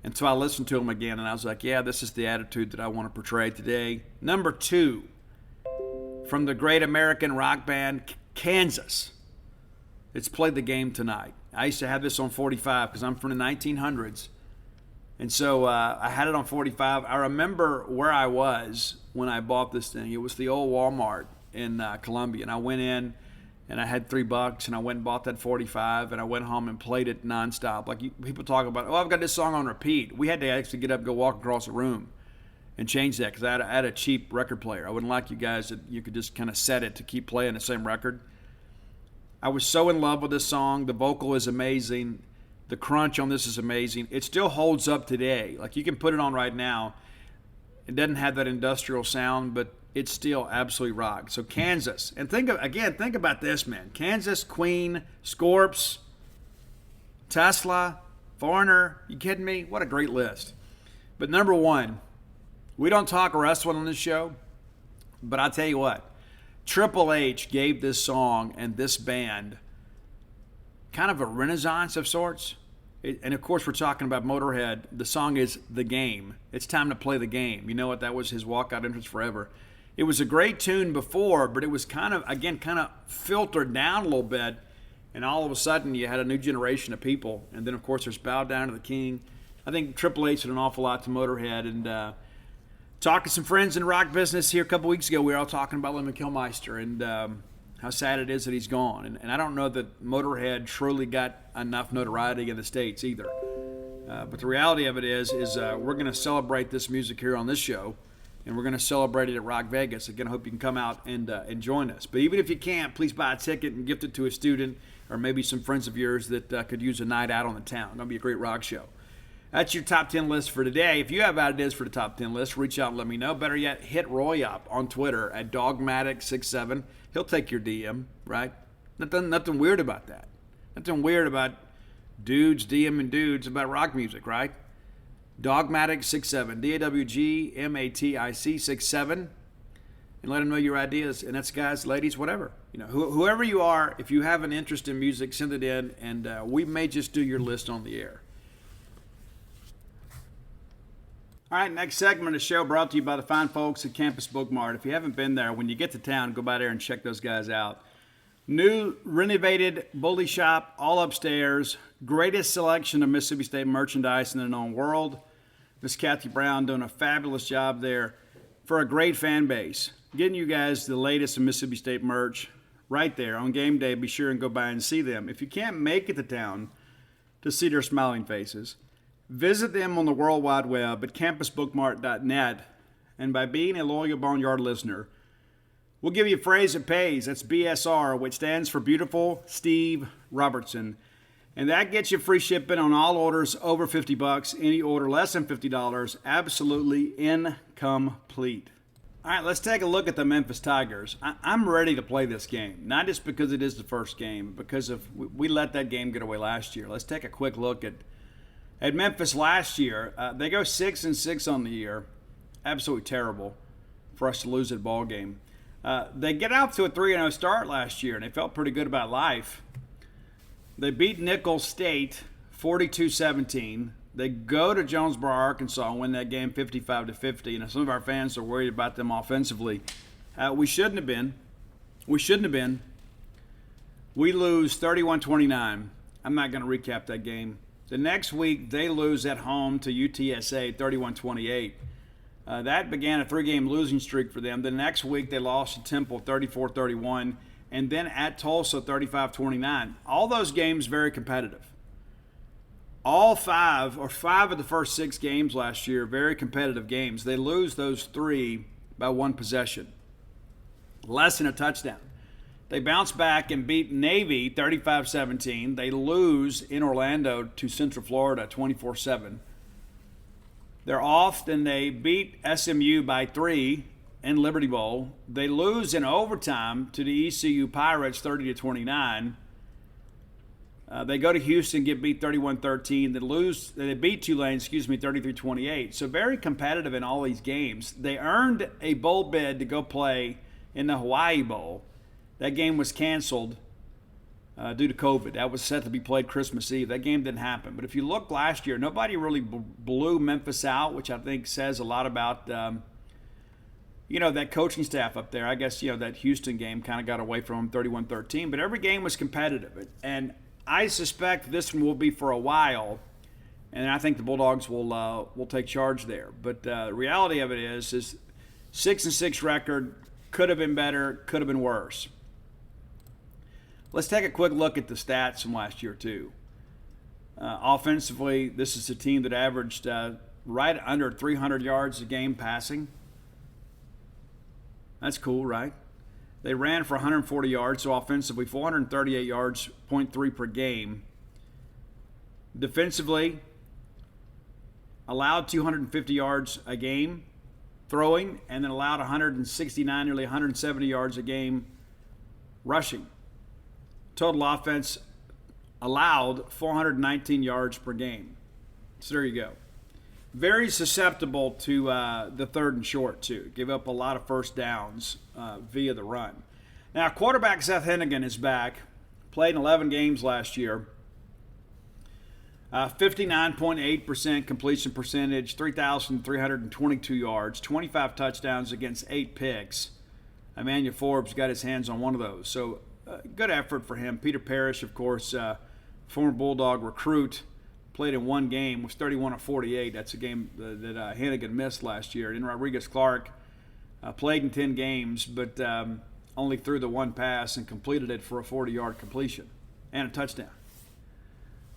until I listened to them again, and I was like, yeah, this is the attitude that I want to portray today. Number 2, from the great American rock band Kansas. It's Played the Game Tonight. I used to have this on 45 because I'm from the 1900s. And so I had it on 45. I remember where I was when I bought this thing. It was the old Walmart in Columbia. And I went in and I had $3 and I went and bought that 45 and I went home and played it nonstop. Like people talk about, oh, I've got this song on repeat. We had to actually get up and go walk across the room and change that because I had a cheap record player. I wouldn't like you guys that you could just kind of set it to keep playing the same record. I was so in love with this song. The vocal is amazing. The crunch on this is amazing. It still holds up today. Like you can put it on right now. It doesn't have that industrial sound, but it's still absolutely rock. So Kansas. And think about this, man. Kansas, Queen, Scorps, Tesla, Foreigner. You kidding me? What a great list. But number one, we don't talk wrestling on this show, but I'll tell you what. Triple H gave this song and this band kind of a renaissance of sorts. And of course, we're talking about Motorhead. The song is The Game. It's time to play the game. You know what? That was his walkout entrance forever. It was a great tune before, but it was kind of filtered down a little bit. And all of a sudden, you had a new generation of people. And then, of course, there's Bow Down to the King. I think Triple H did an awful lot to Motorhead. And talking to some friends in the rock business here a couple weeks ago, we were all talking about Lemon Kilmister and how sad it is that he's gone. And I don't know that Motorhead truly got enough notoriety in the States either. But the reality of it is we're going to celebrate this music here on this show, and we're going to celebrate it at Rock Vegas. Again, I hope you can come out and join us. But even if you can't, please buy a ticket and gift it to a student or maybe some friends of yours that could use a night out on the town. It's going to be a great rock show. That's your top 10 list for today. If you have ideas for the top 10 list, reach out and let me know. Better yet, hit Roy up on Twitter at Dogmatic67. He'll take your DM, right? Nothing weird about that. Nothing weird about dudes DMing dudes about rock music, right? Dogmatic67, DAWGMATIC 67, and let him know your ideas. And that's guys, ladies, whatever. You know, whoever you are, if you have an interest in music, send it in, and we may just do your list on the air. All right, next segment of the show brought to you by the fine folks at Campus Book Mart. If you haven't been there, when you get to town, go by there and check those guys out. New renovated bully shop, all upstairs. Greatest selection of Mississippi State merchandise in the known world. Miss Kathy Brown doing a fabulous job there for a great fan base. Getting you guys the latest of Mississippi State merch right there on game day. Be sure and go by and see them. If you can't make it to town to see their smiling faces, visit them on the World Wide Web at campusbookmart.net, and by being a loyal Boneyard listener, we'll give you a phrase that pays. That's BSR, which stands for Beautiful Steve Robertson. And that gets you free shipping on all orders over $50. Any order less than $50, absolutely incomplete. All right, let's take a look at the Memphis Tigers. I'm ready to play this game, not just because it is the first game, because we let that game get away last year. Let's take a quick look at Memphis last year. They go 6-6 on the year. Absolutely terrible for us to lose that ball game. They get out to a 3-0 start last year, and they felt pretty good about life. They beat Nicholls State 42-17. They go to Jonesboro, Arkansas, and win that game 55-50. And some of our fans are worried about them offensively. We shouldn't have been. We lose 31-29. I'm not going to recap that game. The next week, they lose at home to UTSA 31-28. That began a 3-game losing streak for them. The next week, they lost to Temple 34-31, and then at Tulsa 35-29. All those games very competitive. All five of the first 6 games last year, very competitive games. They lose those 3 by 1 possession. Less than a touchdown. They bounce back and beat Navy 35-17. They lose in Orlando to Central Florida 24-7. They're off, then they beat SMU by 3 in Liberty Bowl. They lose in overtime to the ECU Pirates 30-29. They go to Houston, get beat 31-13. They beat Tulane, 33-28. So very competitive in all these games. They earned a bowl bid to go play in the Hawaii Bowl. That game was canceled due to COVID. That was set to be played Christmas Eve. That game didn't happen. But if you look last year, nobody really blew Memphis out, which I think says a lot about, that coaching staff up there. I guess, that Houston game kind of got away from them 31-13. But every game was competitive. And I suspect this one will be for a while, and I think the Bulldogs will take charge there. But the reality of it is 6-6 record could have been better, could have been worse. Let's take a quick look at the stats from last year too. Offensively, this is a team that averaged right under 300 yards a game passing. That's cool, right? They ran for 140 yards, so offensively 438 yards, 0.3 per game. Defensively, allowed 250 yards a game throwing, and then allowed 169, nearly 170 yards a game rushing. Total offense allowed 419 yards per game. So there you go. Very susceptible to the third and short, too. Give up a lot of first downs via the run. Now, quarterback Seth Hennigan is back. Played in 11 games last year. 59.8% completion percentage, 3,322 yards, 25 touchdowns against 8 picks. Emmanuel Forbes got his hands on one of those. So good effort for him. Peter Parrish, of course, former Bulldog recruit, played in one game, was 31 of 48. That's a game that Hennigan missed last year. And Rodriguez-Clark played in 10 games, but only threw the one pass and completed it for a 40-yard completion and a touchdown.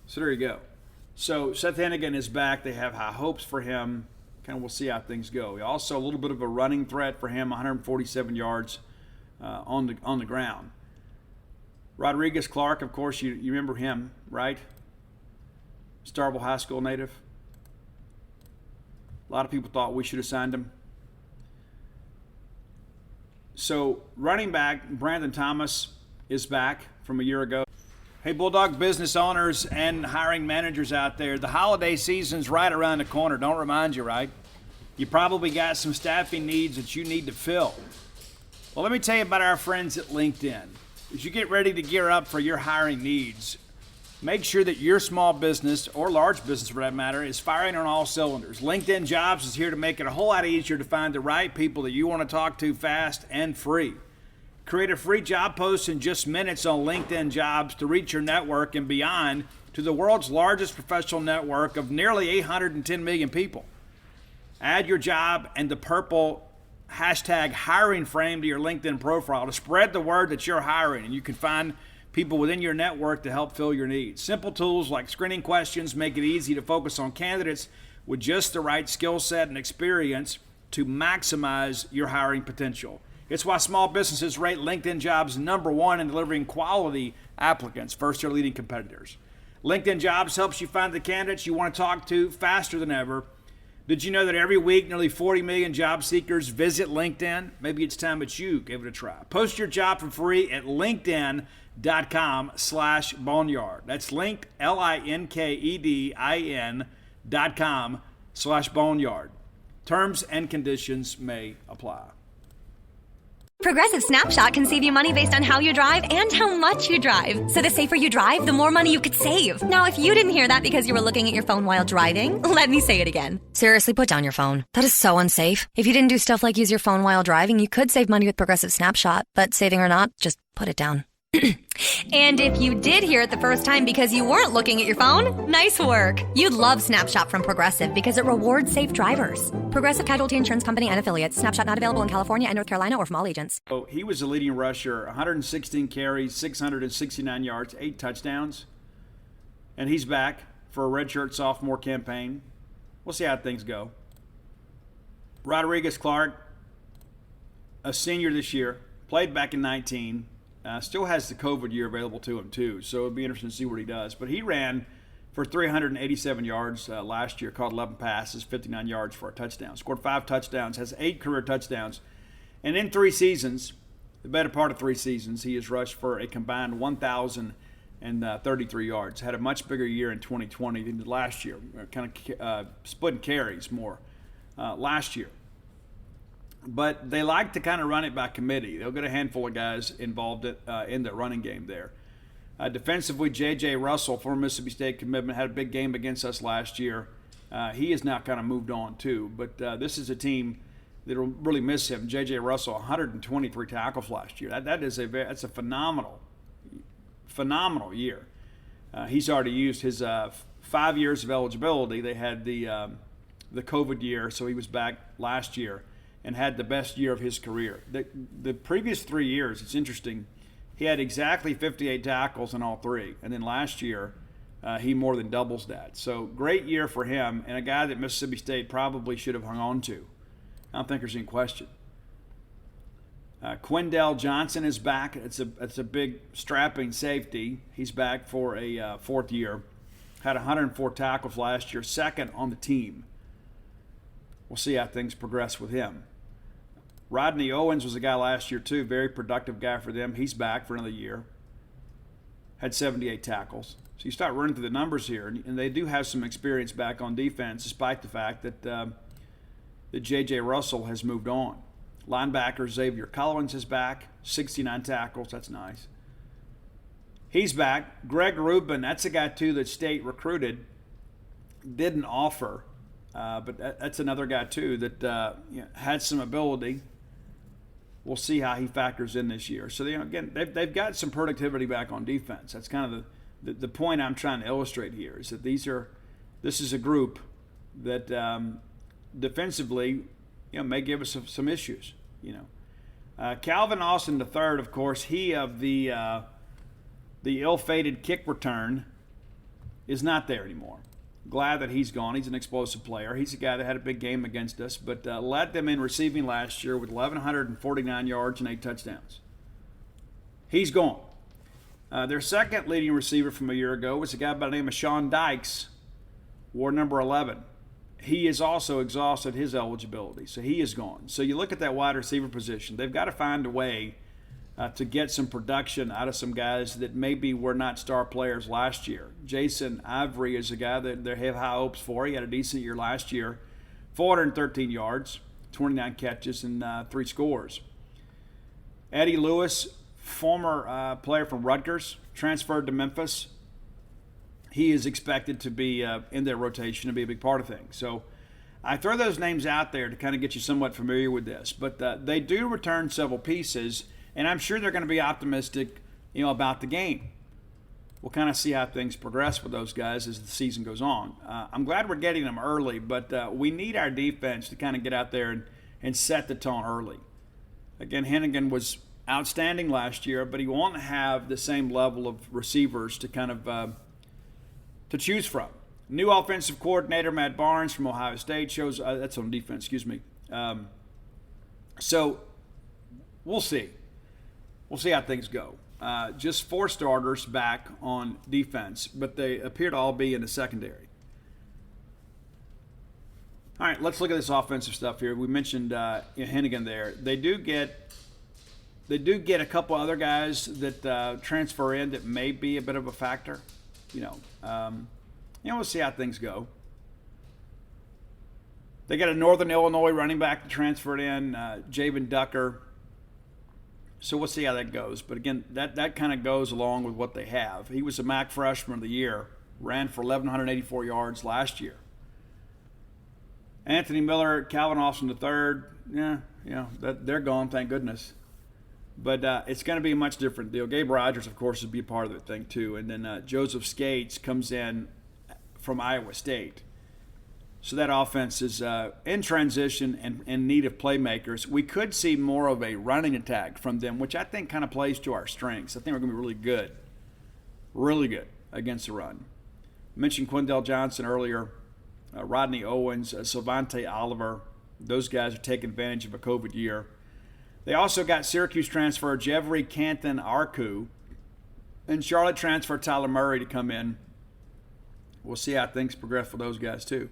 So there you go. So Seth Hennigan is back. They have high hopes for him. Kind of we'll see how things go. Also a little bit of a running threat for him, 147 yards on the ground. Rodriguez-Clark, of course, you remember him, right? Starville High School native. A lot of people thought we should have signed him. So running back Brandon Thomas is back from a year ago. Hey, Bulldog business owners and hiring managers out there, the holiday season's right around the corner. Don't remind you, right? You probably got some staffing needs that you need to fill. Well, let me tell you about our friends at LinkedIn. As you get ready to gear up for your hiring needs, make sure that your small business, or large business for that matter, is firing on all cylinders. LinkedIn Jobs is here to make it a whole lot easier to find the right people that you want to talk to fast and free. Create a free job post in just minutes on LinkedIn Jobs to reach your network and beyond to the world's largest professional network of nearly 810 million people. Add your job and the purple hashtag hiring frame to your LinkedIn profile to spread the word that you're hiring, and you can find people within your network to help fill your needs. Simple tools like screening questions make it easy to focus on candidates with just the right skill set and experience to maximize your hiring potential. It's why small businesses rate LinkedIn Jobs #1 in delivering quality applicants versus their leading competitors. LinkedIn Jobs helps you find the candidates you want to talk to faster than ever. Did you know that every week nearly 40 million job seekers visit LinkedIn? Maybe it's time that you gave it a try. Post your job for free at linkedin.com/boneyard. That's linked, LinkedIn.com/boneyard. Terms and conditions may apply. Progressive Snapshot can save you money based on how you drive and how much you drive. So the safer you drive, the more money you could save. Now, if you didn't hear that because you were looking at your phone while driving, let me say it again. Seriously, put down your phone. That is so unsafe. If you didn't do stuff like use your phone while driving, you could save money with Progressive Snapshot. But saving or not, just put it down. And if you did hear it the first time because you weren't looking at your phone, nice work. You'd love Snapshot from Progressive because it rewards safe drivers. Progressive Casualty Insurance Company and Affiliates. Snapshot not available in California and North Carolina or from all agents. Oh, he was the leading rusher, 116 carries, 669 yards, 8 touchdowns. And he's back for a redshirt sophomore campaign. We'll see how things go. Rodriguez-Clark, a senior this year, played back in 19. Still has the COVID year available to him, too, so it'll be interesting to see what he does. But he ran for 387 yards last year, caught 11 passes, 59 yards for a touchdown. Scored 5 touchdowns, has 8 career touchdowns. And in 3 seasons, the better part of 3 seasons, he has rushed for a combined 1,033 yards. Had a much bigger year in 2020 than last year, kind of splitting carries more last year. But they like to kind of run it by committee. They'll get a handful of guys involved in the running game there. Defensively, J.J. Russell, former Mississippi State commitment, had a big game against us last year. He has now kind of moved on too. But this is a team that will really miss him. J.J. Russell, 123 tackles last year. That's a phenomenal year. He's already used his 5 years of eligibility. They had the COVID year, so he was back last year and had the best year of his career. The previous 3 years, it's interesting, he had exactly 58 tackles in all three. And then last year, he more than doubles that. So great year for him, and a guy that Mississippi State probably should have hung on to. I don't think there's any question. Quindell Johnson is back. It's a big strapping safety. He's back for a fourth year. Had 104 tackles last year, second on the team. We'll see how things progress with him. Rodney Owens was a guy last year too, very productive guy for them. He's back for another year. Had 78 tackles. So you start running through the numbers here, and they do have some experience back on defense, despite the fact that J.J. Russell has moved on. Linebacker Xavier Collins is back, 69 tackles. That's nice. He's back. Greg Rubin, that's a guy too that State recruited, didn't offer, but that's another guy too that had some ability. We'll see how he factors in this year. So again, they've got some productivity back on defense. That's kind of the point I'm trying to illustrate here, is that this is a group that defensively, may give us some issues. Calvin Austin III, of course, he of the ill-fated kick return is not there anymore. Glad that he's gone. He's an explosive player. He's a guy that had a big game against us, but led them in receiving last year with 1,149 yards and 8 touchdowns. He's gone. Their second leading receiver from a year ago was a guy by the name of Sean Dykes, wore number 11. He has also exhausted his eligibility, so he is gone. So you look at that wide receiver position, they've got to find a way to get some production out of some guys that maybe were not star players last year. Jason Ivory is a guy that they have high hopes for. He had a decent year last year, 413 yards, 29 catches, and 3 scores. Eddie Lewis, former player from Rutgers, transferred to Memphis. He is expected to be in their rotation and be a big part of things. So I throw those names out there to kind of get you somewhat familiar with this. But they do return several pieces, and I'm sure they're going to be optimistic, about the game. We'll kind of see how things progress with those guys as the season goes on. I'm glad we're getting them early, but we need our defense to kind of get out there and set the tone early. Again, Hennigan was outstanding last year, but he won't have the same level of receivers to kind of to choose from. New offensive coordinator Matt Barnes from Ohio State shows that's on defense, excuse me. So we'll see. We'll see how things go. Just 4 starters back on defense, but they appear to all be in the secondary. All right, let's look at this offensive stuff here. We mentioned Hennigan there. They do get a couple other guys that transfer in that may be a bit of a factor. We'll see how things go. They got a Northern Illinois running back that transferred in, Javen Ducker. So we'll see how that goes. But again, that kind of goes along with what they have. He was a MAC freshman of the year, ran for 1,184 yards last year. Anthony Miller, Calvin Austin III, they're gone, thank goodness. But it's going to be a much different deal. Gabe Rogers, of course, would be a part of the thing too. And then Joseph Skates comes in from Iowa State. So that offense is in transition and in need of playmakers. We could see more of a running attack from them, which I think kind of plays to our strengths. I think we're going to be really good against the run. I mentioned Quindell Johnson earlier, Rodney Owens, Sylvante Oliver. Those guys are taking advantage of a COVID year. They also got Syracuse transfer Jevry Canton Arku and Charlotte transfer Tyler Murray to come in. We'll see how things progress for those guys too.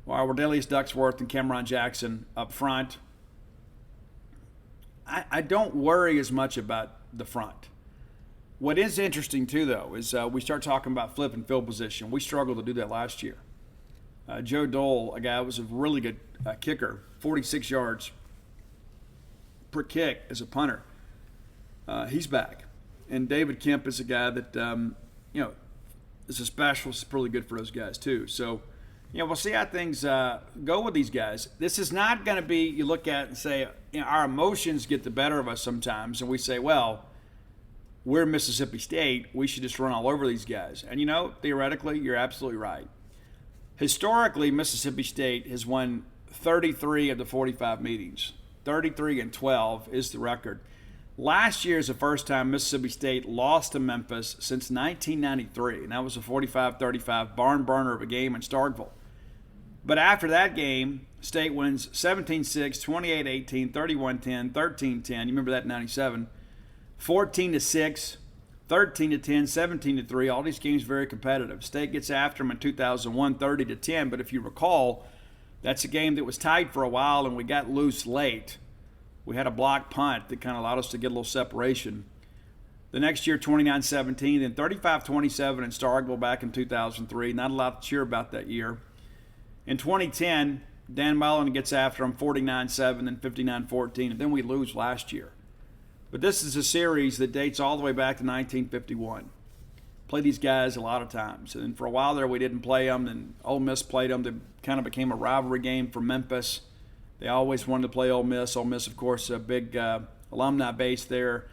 While Wardelius Ducksworth and Cameron Jackson up front, I don't worry as much about the front. What is interesting too, though, is we start talking about flip and field position. We struggled to do that last year. Joe Dole, a guy who was a really good kicker, 46 yards per kick as a punter. He's back. And David Kemp is a guy that, is a specialist, really good for those guys too. So, we'll see how things go with these guys. This is not going to be, you look at and say, our emotions get the better of us sometimes, and we say, well, we're Mississippi State, we should just run all over these guys. And, theoretically, you're absolutely right. Historically, Mississippi State has won 33 of the 45 meetings. 33-12 is the record. Last year is the first time Mississippi State lost to Memphis since 1993, and that was a 45-35 barn burner of a game in Starkville. But after that game, State wins 17-6, 28-18, 31-10, 13-10. You remember that in 97. 14-6, 13-10, 17-3. All these games very competitive. State gets after them in 2001, 30-10. But if you recall, that's a game that was tied for a while, and we got loose late. We had a block punt that kind of allowed us to get a little separation. The next year, 29-17, then 35-27 in Starkville back in 2003. Not a lot to cheer about that year. In 2010, Dan Mullen gets after them 49-7, then 59-14, and then we lose last year. But this is a series that dates all the way back to 1951. Played these guys a lot of times. And for a while there, we didn't play them. Then Ole Miss played them. It kind of became a rivalry game for Memphis. They always wanted to play Ole Miss. Ole Miss, of course, a big alumni base there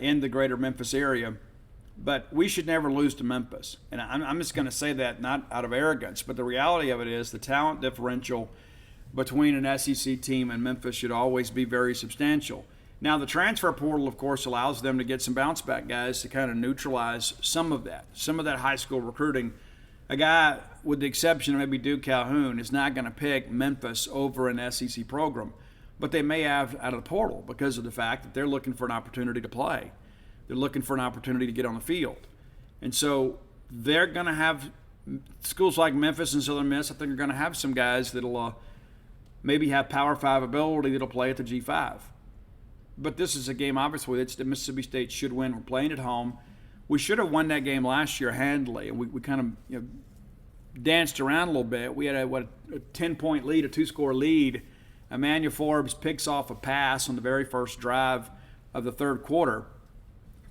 in the greater Memphis area. But we should never lose to Memphis. And I'm just going to say that not out of arrogance, but the reality of it is the talent differential between an SEC team and Memphis should always be very substantial. Now, the transfer portal, of course, allows them to get some bounce-back guys to kind of neutralize some of that high school recruiting. A guy, with the exception of maybe Duke Calhoun, is not going to pick Memphis over an SEC program. But they may have out of the portal because of the fact that they're looking for an opportunity to play. They're looking for an opportunity to get on the field. And so they're going to have schools like Memphis and Southern Miss, I think, are going to have some guys that'll maybe have Power 5 ability that'll play at the G5. But this is a game, obviously, that Mississippi State should win. We're playing at home. We should have won that game last year handily. We kind of danced around a little bit. We had a 10-point lead, a 2-score lead. Emmanuel Forbes picks off a pass on the very first drive of the third quarter.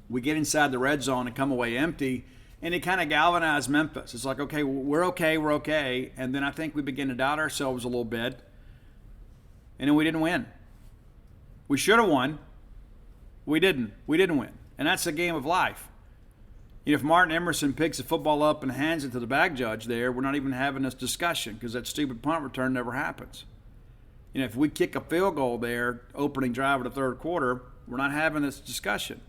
We get inside the red zone and come away empty, and it kind of galvanized Memphis. It's like, okay, we're okay. And then I think we begin to doubt ourselves a little bit, and then we didn't win. We should have won. We didn't. We didn't win. And that's a game of life. If Martin Emerson picks the football up and hands it to the bag judge there, we're not even having this discussion because that stupid punt return never happens. If we kick a field goal there, opening drive of the third quarter, we're not having this discussion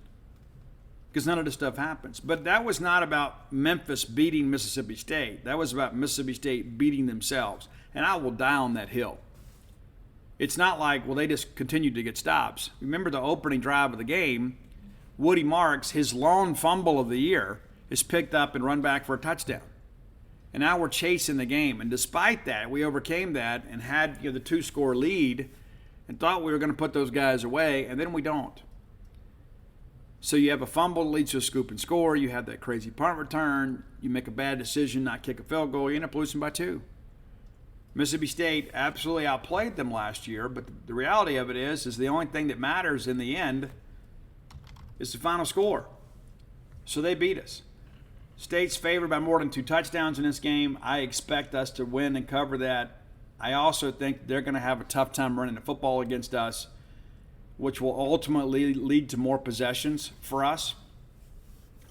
because none of this stuff happens. But that was not about Memphis beating Mississippi State. That was about Mississippi State beating themselves. And I will die on that hill. It's not like, well, they just continued to get stops. Remember the opening drive of the game, Woody Marks, his lone fumble of the year, is picked up and run back for a touchdown. And now we're chasing the game. And despite that, we overcame that and had the 2-score lead and thought we were going to put those guys away, and then we don't. So you have a fumble that leads to a scoop and score. You have that crazy punt return. You make a bad decision, not kick a field goal. You end up losing by 2. Mississippi State absolutely outplayed them last year, but the reality of it is the only thing that matters in the end is the final score. So they beat us. State's favored by more than 2 touchdowns in this game. I expect us to win and cover that. I also think they're going to have a tough time running the football against us, which will ultimately lead to more possessions for us.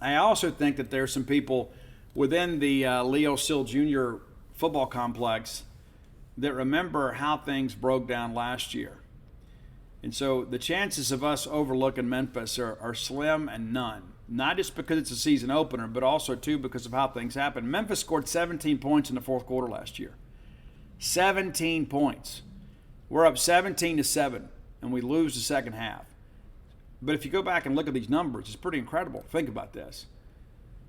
I also think that there are some people within the Leo Sill Jr. football complex that remember how things broke down last year. And so the chances of us overlooking Memphis are slim and none. Not just because it's a season opener, but also, too, because of how things happened. Memphis scored 17 points in the fourth quarter last year. 17 points. We're up 17-7, and we lose the second half. But if you go back and look at these numbers, it's pretty incredible. Think about this.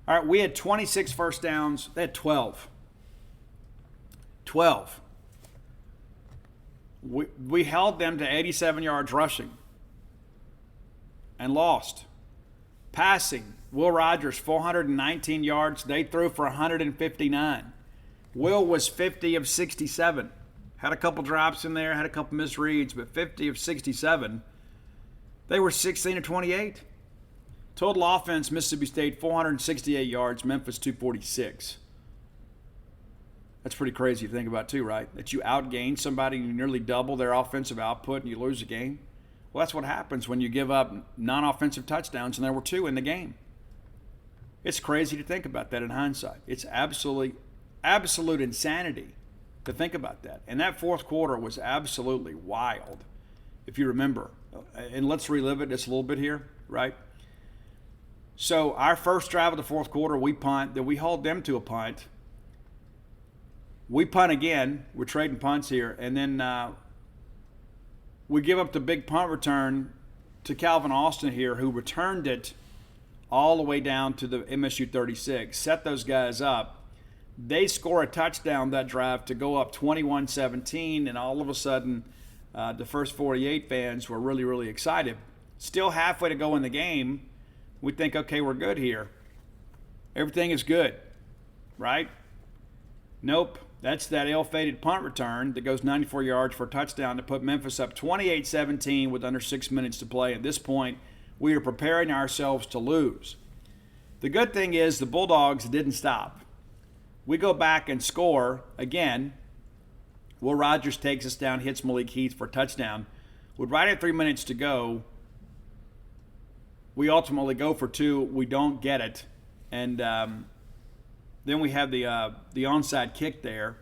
All right, we had 26 first downs. They had 12. 12. We held them to 87 yards rushing and lost. Passing, Will Rogers, 419 yards. They threw for 159. Will was 50 of 67. Had a couple drops in there, had a couple misreads, but 50 of 67. They were 16 of 28. Total offense, Mississippi State, 468 yards. Memphis, 246. That's pretty crazy to think about too, right? That you outgain somebody and you nearly double their offensive output and you lose a game. Well, that's what happens when you give up non-offensive touchdowns, and there were 2 in the game. It's crazy to think about that in hindsight. It's absolute insanity to think about that. And that fourth quarter was absolutely wild, if you remember. And let's relive it just a little bit here, right? So our first drive of the fourth quarter, we punt. Then we hold them to a punt. We punt again. We're trading punts here. And then we give up the big punt return to Calvin Austin here, who returned it all the way down to the MSU 36, set those guys up. They score a touchdown that drive to go up 21-17, and all of a sudden the first 48 fans were really, really excited. Still halfway to go in the game, we think, okay, we're good here. Everything is good, right? Nope. That's that ill-fated punt return that goes 94 yards for a touchdown to put Memphis up 28-17 with under 6 minutes to play. At this point, we are preparing ourselves to lose. The good thing is the Bulldogs didn't stop. We go back and score again. Will Rogers takes us down, hits Malik Heath for a touchdown. With right at 3 minutes to go, we ultimately go for 2. We don't get it. And then we have the onside kick there.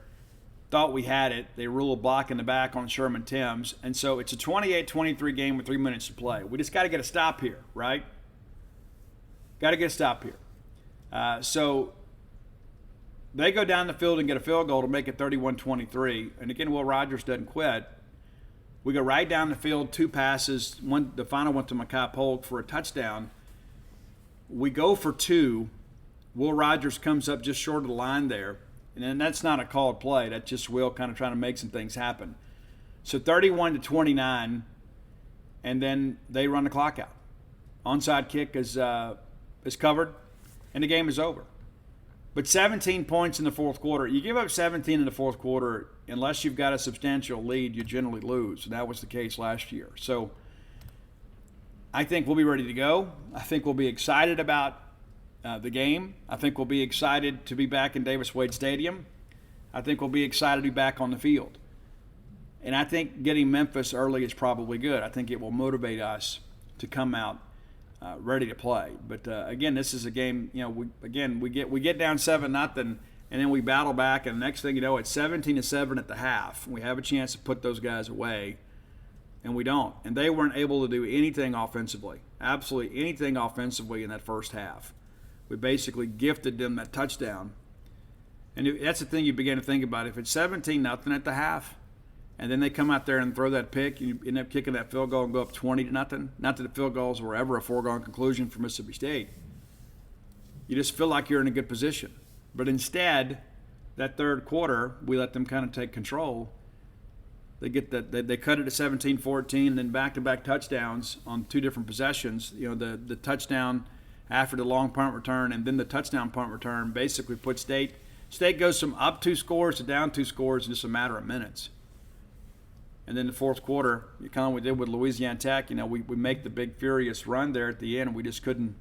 Thought we had it. They rule a block in the back on Sherman Timms. And so it's a 28-23 game with 3 minutes to play. We just got to get a stop here, right? Got to get a stop here. So they go down the field and get a field goal to make it 31-23. And again, Will Rogers doesn't quit. We go right down the field, 2 passes. The final went to Mekhi Polk for a touchdown. We go for 2. Will Rogers comes up just short of the line there. And then that's not a called play. That's just Will kind of trying to make some things happen. So 31-29, and then they run the clock out. Onside kick is covered, and the game is over. But 17 points in the fourth quarter. You give up 17 in the fourth quarter, unless you've got a substantial lead, you generally lose. And that was the case last year. So I think we'll be ready to go. I think we'll be excited about the game. I think we'll be excited to be back in Davis-Wade Stadium. I think we'll be excited to be back on the field. And I think getting Memphis early is probably good. I think it will motivate us to come out ready to play. But again, this is a game. We get down 7-0, and then we battle back. And the next thing you know, it's 17-7 at the half. We have a chance to put those guys away, and we don't. And they weren't able to do anything offensively, absolutely anything offensively in that first half. We basically gifted them that touchdown. And that's the thing you begin to think about. If it's 17-0 at the half, and then they come out there and throw that pick, and you end up kicking that field goal and go up 20-0, not that the field goals were ever a foregone conclusion for Mississippi State, you just feel like you're in a good position. But instead, that third quarter, we let them kind of take control. They cut it to 17-14, and then back-to-back touchdowns on 2 different possessions. The touchdown after the long punt return, and then the touchdown punt return basically put State goes from up 2 scores to down 2 scores in just a matter of minutes. And then the fourth quarter, kind of what we did with Louisiana Tech, we make the big furious run there at the end, and we just couldn't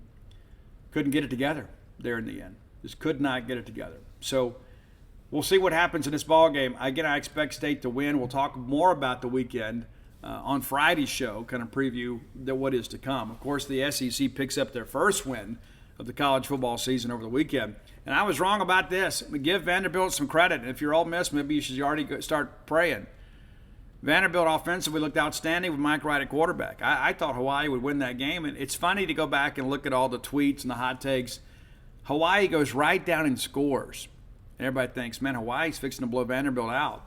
get it together there in the end. Just could not get it together. So we'll see what happens in this ball game. Again, I expect State to win. We'll talk more about the weekend on Friday's show, kind of preview what is to come. Of course, the SEC picks up their first win of the college football season over the weekend. And I was wrong about this. Give Vanderbilt some credit. And if you're Ole Miss, maybe you should already start praying. Vanderbilt offensively looked outstanding with Mike Wright at quarterback. I thought Hawaii would win that game. And it's funny to go back and look at all the tweets and the hot takes. Hawaii goes right down and scores. And everybody thinks, man, Hawaii's fixing to blow Vanderbilt out.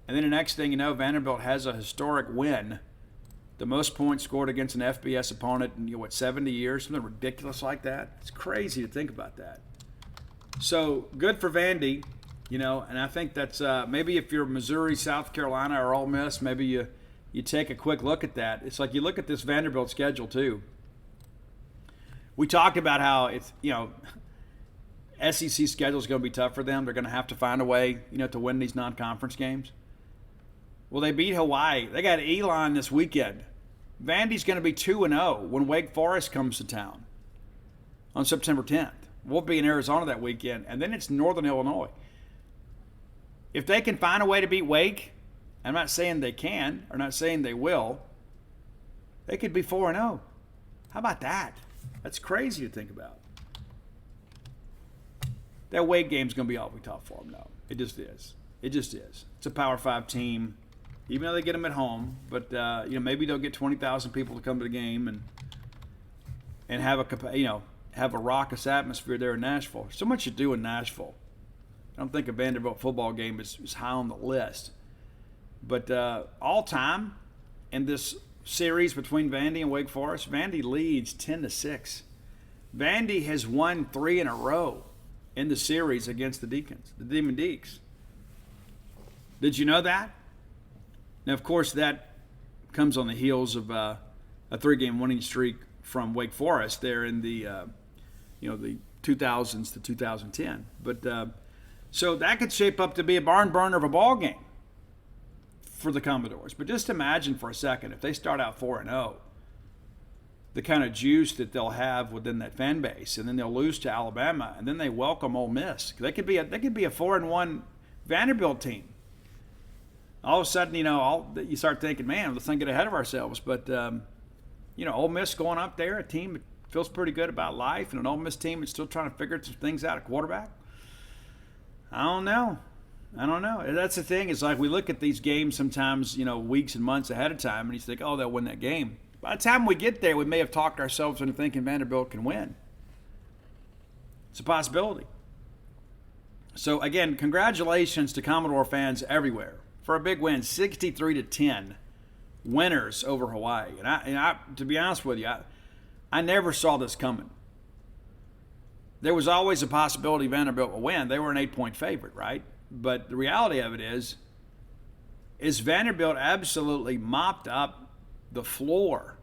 And then the next thing you know, Vanderbilt has a historic win. The most points scored against an FBS opponent in, 70 years? Something ridiculous like that. It's crazy to think about that. So good for Vandy, and I think that's maybe if you're Missouri, South Carolina, or Ole Miss, maybe you take a quick look at that. It's like you look at this Vanderbilt schedule too. We talked about how it's, SEC schedule is going to be tough for them. They're going to have to find a way, to win these non-conference games. Well, they beat Hawaii. They got Elon this weekend. Vandy's going to be 2-0 when Wake Forest comes to town on September 10th. We'll be in Arizona that weekend, and then it's Northern Illinois. If they can find a way to beat Wake, I'm not saying they can, or not saying they will, They could be 4-0. How about that? That's crazy to think about. That Wake game's going to be awfully tough for them, though. It just is. It just is. It's a Power 5 team, even though they get them at home. But maybe they'll get 20,000 people to come to the game and have a raucous atmosphere there in Nashville. There's so much to do in Nashville. I don't think a Vanderbilt football game is high on the list. But all time in this series between Vandy and Wake Forest, Vandy leads 10-6. Vandy has won 3 in a row in the series against the Demon Deacons. Did you know that? Now, of course, that comes on the heels of a 3-game winning streak from Wake Forest there in the the 2000s to 2010. But so that could shape up to be a barn burner of a ball game for the Commodores. But just imagine for a second if they start out 4-0, the kind of juice that they'll have within that fan base, and then they'll lose to Alabama, and then they welcome Ole Miss. They could be a 4-1 Vanderbilt team. All of a sudden, you start thinking, man, let's not get ahead of ourselves. But Ole Miss going up there, a team that feels pretty good about life, and an Ole Miss team that's still trying to figure some things out at quarterback. I don't know. That's the thing. It's like we look at these games sometimes, weeks and months ahead of time, and you think, oh, they'll win that game. By the time we get there, we may have talked ourselves into thinking Vanderbilt can win. It's a possibility. So, again, congratulations to Commodore fans everywhere for a big win, 63-10 winners over Hawaii. And I to be honest with you, I never saw this coming. There was always a possibility Vanderbilt will win. They were an 8-point favorite, right? But the reality of it is Vanderbilt absolutely mopped up the floor.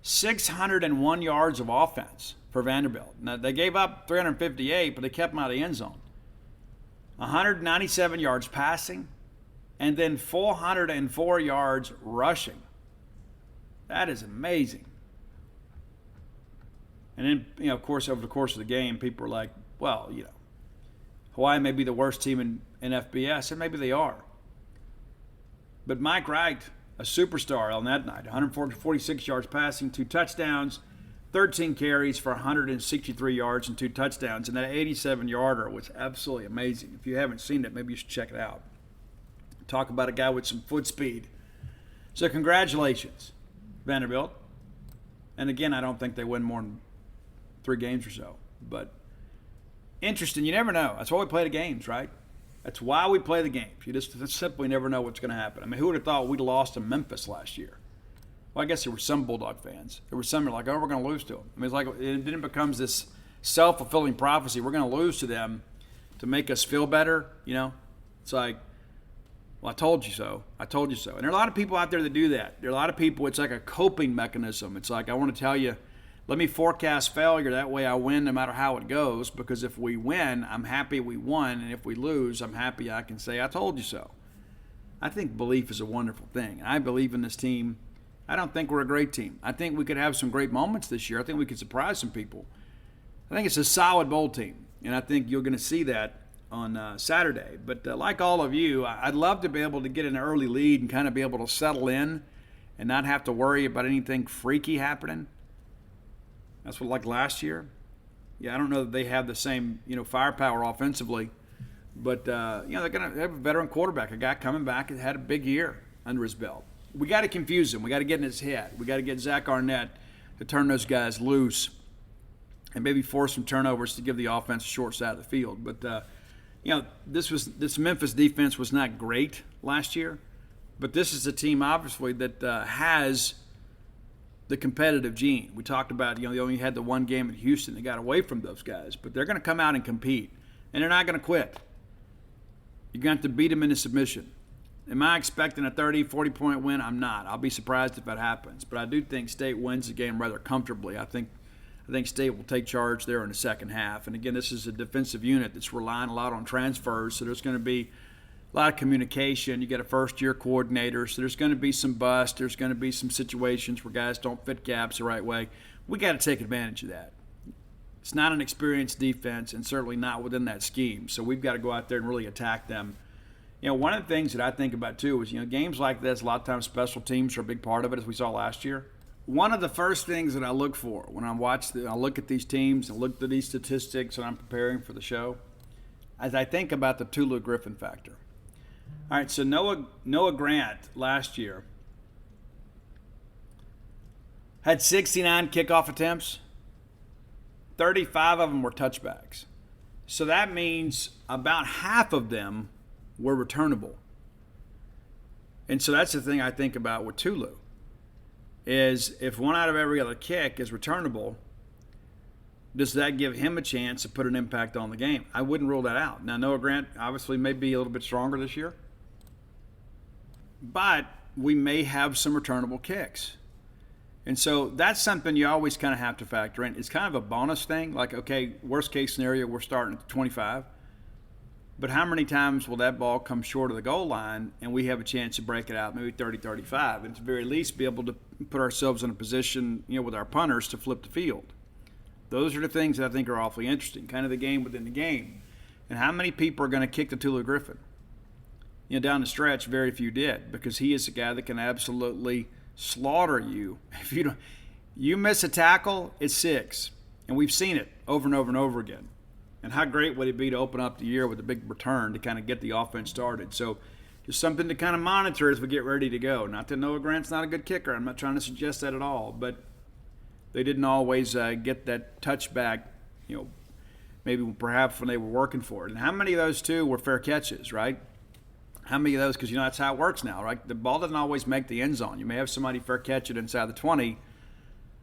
601 yards of offense for Vanderbilt. Now, they gave up 358, but they kept them out of the end zone. 197 yards passing, and then 404 yards rushing. That is amazing. And then, of course, over the course of the game, people were like, well, Hawaii may be the worst team in FBS, and maybe they are. But Mike Wright, a superstar on that night, 146 yards passing, 2 touchdowns, 13 carries for 163 yards and 2 touchdowns. And that 87-yarder was absolutely amazing. If you haven't seen it, maybe you should check it out. Talk about a guy with some foot speed. So congratulations, Vanderbilt. And again, I don't think they win more than 3 games or so. But interesting, you never know. That's why we play the games, right? That's why we play the games. You just simply never know what's going to happen. I mean, who would have thought we'd have lost to Memphis last year? Well, I guess there were some Bulldog fans. There were some who were like, oh, we're going to lose to them. I mean, it's like it then becomes this self-fulfilling prophecy. We're going to lose to them to make us feel better, It's like, well, I told you so. I told you so. And there are a lot of people out there that do that. There are a lot of people, it's like a coping mechanism. It's like, I want to tell you, let me forecast failure. That way I win no matter how it goes, because if we win, I'm happy we won. And if we lose, I'm happy I can say, I told you so. I think belief is a wonderful thing. I believe in this team. I don't think we're a great team. I think we could have some great moments this year. I think we could surprise some people. I think it's a solid bowl team, and I think you're going to see that on Saturday. But like all of you, I'd love to be able to get an early lead and kind of be able to settle in and not have to worry about anything freaky happening. That's what, like last year. Yeah, I don't know that they have the same, firepower offensively, but they're going to have a veteran quarterback, a guy coming back that had a big year under his belt. We got to confuse him. We got to get in his head. We got to get Zach Arnett to turn those guys loose and maybe force some turnovers to give the offense a short side of the field. But this Memphis defense was not great last year, but this is a team obviously that has the competitive gene. We talked about, they only had the one game at Houston. They got away from those guys, but they're going to come out and compete, and they're not going to quit. You're going to have to beat them into submission. Am I expecting a 30, 40-point win? I'm not. I'll be surprised if that happens. But I do think State wins the game rather comfortably. I think State will take charge there in the second half. And, again, this is a defensive unit that's relying a lot on transfers, so there's going to be a lot of communication. You got a first-year coordinator, so there's going to be some bust. There's going to be some situations where guys don't fit gaps the right way. We got to take advantage of that. It's not an experienced defense and certainly not within that scheme. So we've got to go out there and really attack them. One of the things that I think about, too, is, games like this, a lot of times special teams are a big part of it, as we saw last year. one of the first things that I look for when I look at these teams and look at these statistics when I'm preparing for the show, as I think about the Tulu Griffin factor. All right, so Noah Grant last year had 69 kickoff attempts. 35 of them were touchbacks. So that means about half of them were returnable. And so that's the thing I think about with Tulu, is if one out of every other kick is returnable, does that give him a chance to put an impact on the game? I wouldn't rule that out. Now, Noah Grant obviously may be a little bit stronger this year, but we may have some returnable kicks. And so that's something you always kind of have to factor in. It's kind of a bonus thing. Like, okay, worst case scenario, we're starting at 25. But how many times will that ball come short of the goal line and we have a chance to break it out, maybe 30, 35, and to the very least be able to put ourselves in a position, with our punters to flip the field. Those are the things that I think are awfully interesting, kind of the game within the game. And how many people are going to kick the Tulu Griffin? Down the stretch, very few did, because he is a guy that can absolutely slaughter you. If you miss a tackle, it's 6. And we've seen it over and over and over again. And how great would it be to open up the year with a big return to kind of get the offense started? So just something to kind of monitor as we get ready to go. Not that Noah Grant's not a good kicker. I'm not trying to suggest that at all. But they didn't always get that touchback, maybe perhaps when they were working for it. And how many of those, too, were fair catches, right? How many of those, because that's how it works now, right? The ball doesn't always make the end zone. You may have somebody fair catch it inside the 20,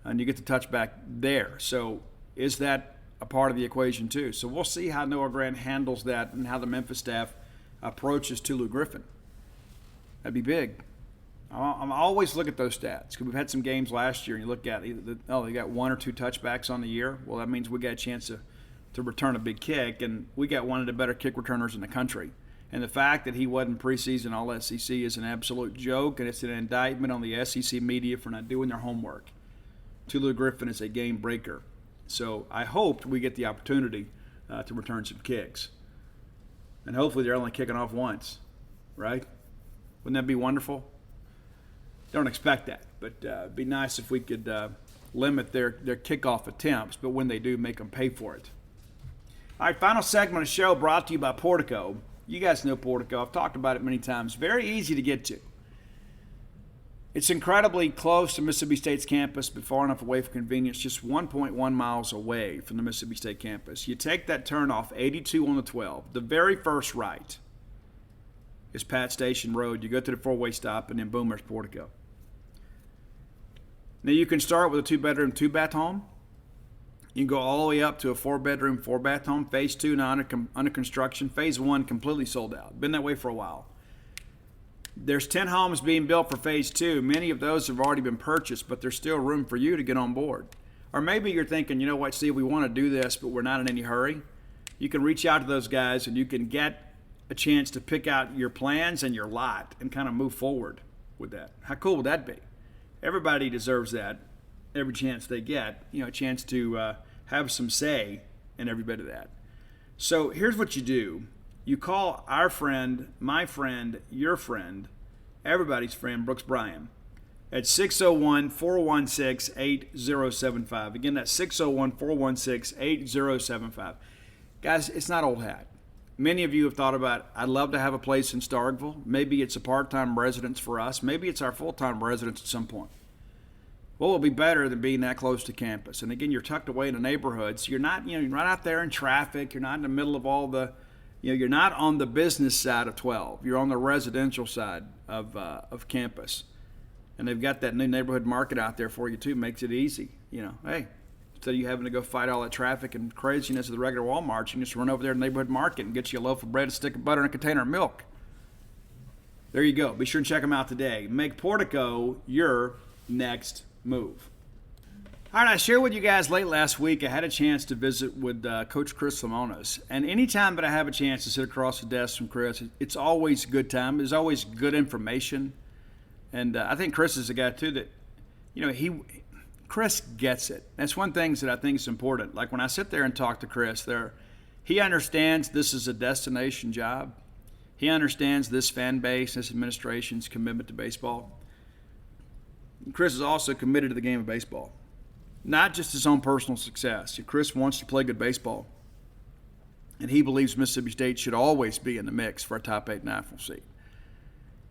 and you get the touchback there. So is that a part of the equation too? So we'll see how Noah Grant handles that and how the Memphis staff approaches Tulu Griffin. That'd be big. I'm always look at those stats, because we've had some games last year, and you look at they got 1 or 2 touchbacks on the year. Well, that means we got a chance to return a big kick, and we got one of the better kick returners in the country. And the fact that he wasn't preseason All-SEC is an absolute joke, and it's an indictment on the SEC media for not doing their homework. Tulu Griffin is a game breaker. So I hope we get the opportunity to return some kicks. And hopefully they're only kicking off once, right? Wouldn't that be wonderful? Don't expect that, but it'd be nice if we could limit their kickoff attempts, but when they do, make them pay for it. All right, final segment of the show brought to you by Portico. You guys know Portico. I've talked about it many times. Very easy to get to. It's incredibly close to Mississippi State's campus, but far enough away for convenience, just 1.1 miles away from the Mississippi State campus. You take that turn off 82 on the 12. The very first right is Pat Station Road. You go to the four-way stop, and then boom, there's Portico. Now you can start with a 2-bedroom, 2-bath home. You can go all the way up to a 4-bedroom, 4-bath home. Phase 2 now under construction. Phase 1 completely sold out. Been that way for a while. There's 10 homes being built for Phase 2. Many of those have already been purchased, but there's still room for you to get on board. Or maybe you're thinking, you know what, Steve, we want to do this, but we're not in any hurry. You can reach out to those guys, and you can get a chance to pick out your plans and your lot and kind of move forward with that. How cool would that be? Everybody deserves that. Every chance they get, a chance to have some say in every bit of that. So here's what you do. You call our friend, my friend, your friend, everybody's friend, Brooks Bryan, at 601-416-8075. Again, that's 601-416-8075. Guys, it's not old hat. Many of you have thought about, I'd love to have a place in Starkville. Maybe it's a part-time residence for us. Maybe it's our full-time residence at some point. What will be better than being that close to campus? And again, you're tucked away in the neighborhood, so you're not, you're right out there in traffic. You're not in the middle of all the, you're not on the business side of 12. You're on the residential side of campus. And they've got that new neighborhood market out there for you too. Makes it easy. Hey, instead of you having to go fight all that traffic and craziness of the regular Walmart, you can just run over there to the neighborhood market and get you a loaf of bread, a stick of butter, and a container of milk. There you go. Be sure and check them out today. Make Portico your next move. All right, I shared with you guys late last week, I had a chance to visit with Coach Chris Lemonis. And anytime that I have a chance to sit across the desk from Chris, it's always a good time. There's always good information. And I think Chris is a guy, too, that, Chris gets it. That's one thing that I think is important. Like when I sit there and talk to Chris, he understands this is a destination job. He understands this fan base, this administration's commitment to baseball. Chris is also committed to the game of baseball, not just his own personal success. Chris wants to play good baseball, and he believes Mississippi State should always be in the mix for a top 8 national seed.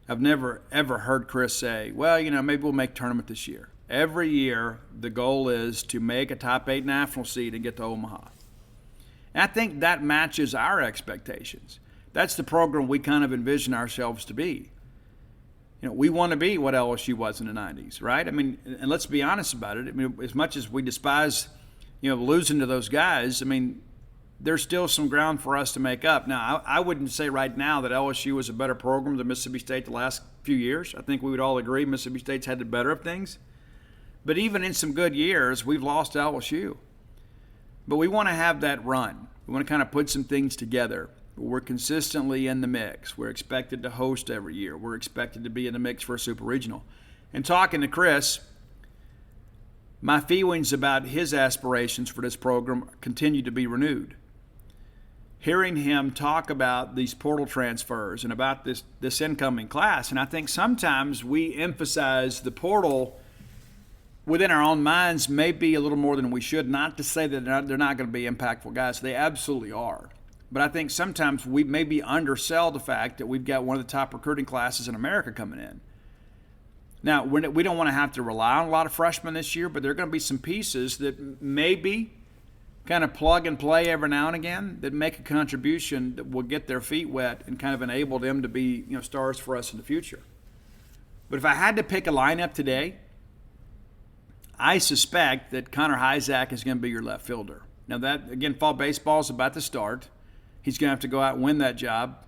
I've never, ever heard Chris say, well, maybe we'll make tournament this year. Every year, the goal is to make a top 8 national seed and get to Omaha. And I think that matches our expectations. That's the program we kind of envision ourselves to be. We want to be what LSU was in the 90s, right? I mean, and let's be honest about it. I mean, as much as we despise, losing to those guys, I mean, there's still some ground for us to make up. Now, I wouldn't say right now that LSU is a better program than Mississippi State the last few years. I think we would all agree Mississippi State's had the better of things. But even in some good years, we've lost to LSU. But we want to have that run. We want to kind of put some things together. We're consistently in the mix. We're expected to host every year. We're expected to be in the mix for a super regional. And talking to Chris, my feelings about his aspirations for this program continue to be renewed. Hearing him talk about these portal transfers and about this incoming class, and I think sometimes we emphasize the portal within our own minds maybe a little more than we should, not to say that they're not going to be impactful guys. They absolutely are. But I think sometimes we maybe undersell the fact that we've got one of the top recruiting classes in America coming in. Now, we don't want to have to rely on a lot of freshmen this year, but there are going to be some pieces that maybe kind of plug and play every now and again that make a contribution that will get their feet wet and kind of enable them to be stars for us in the future. But if I had to pick a lineup today, I suspect that Connor Hyzak is going to be your left fielder. Now that, again, fall baseball is about to start. He's going to have to go out and win that job.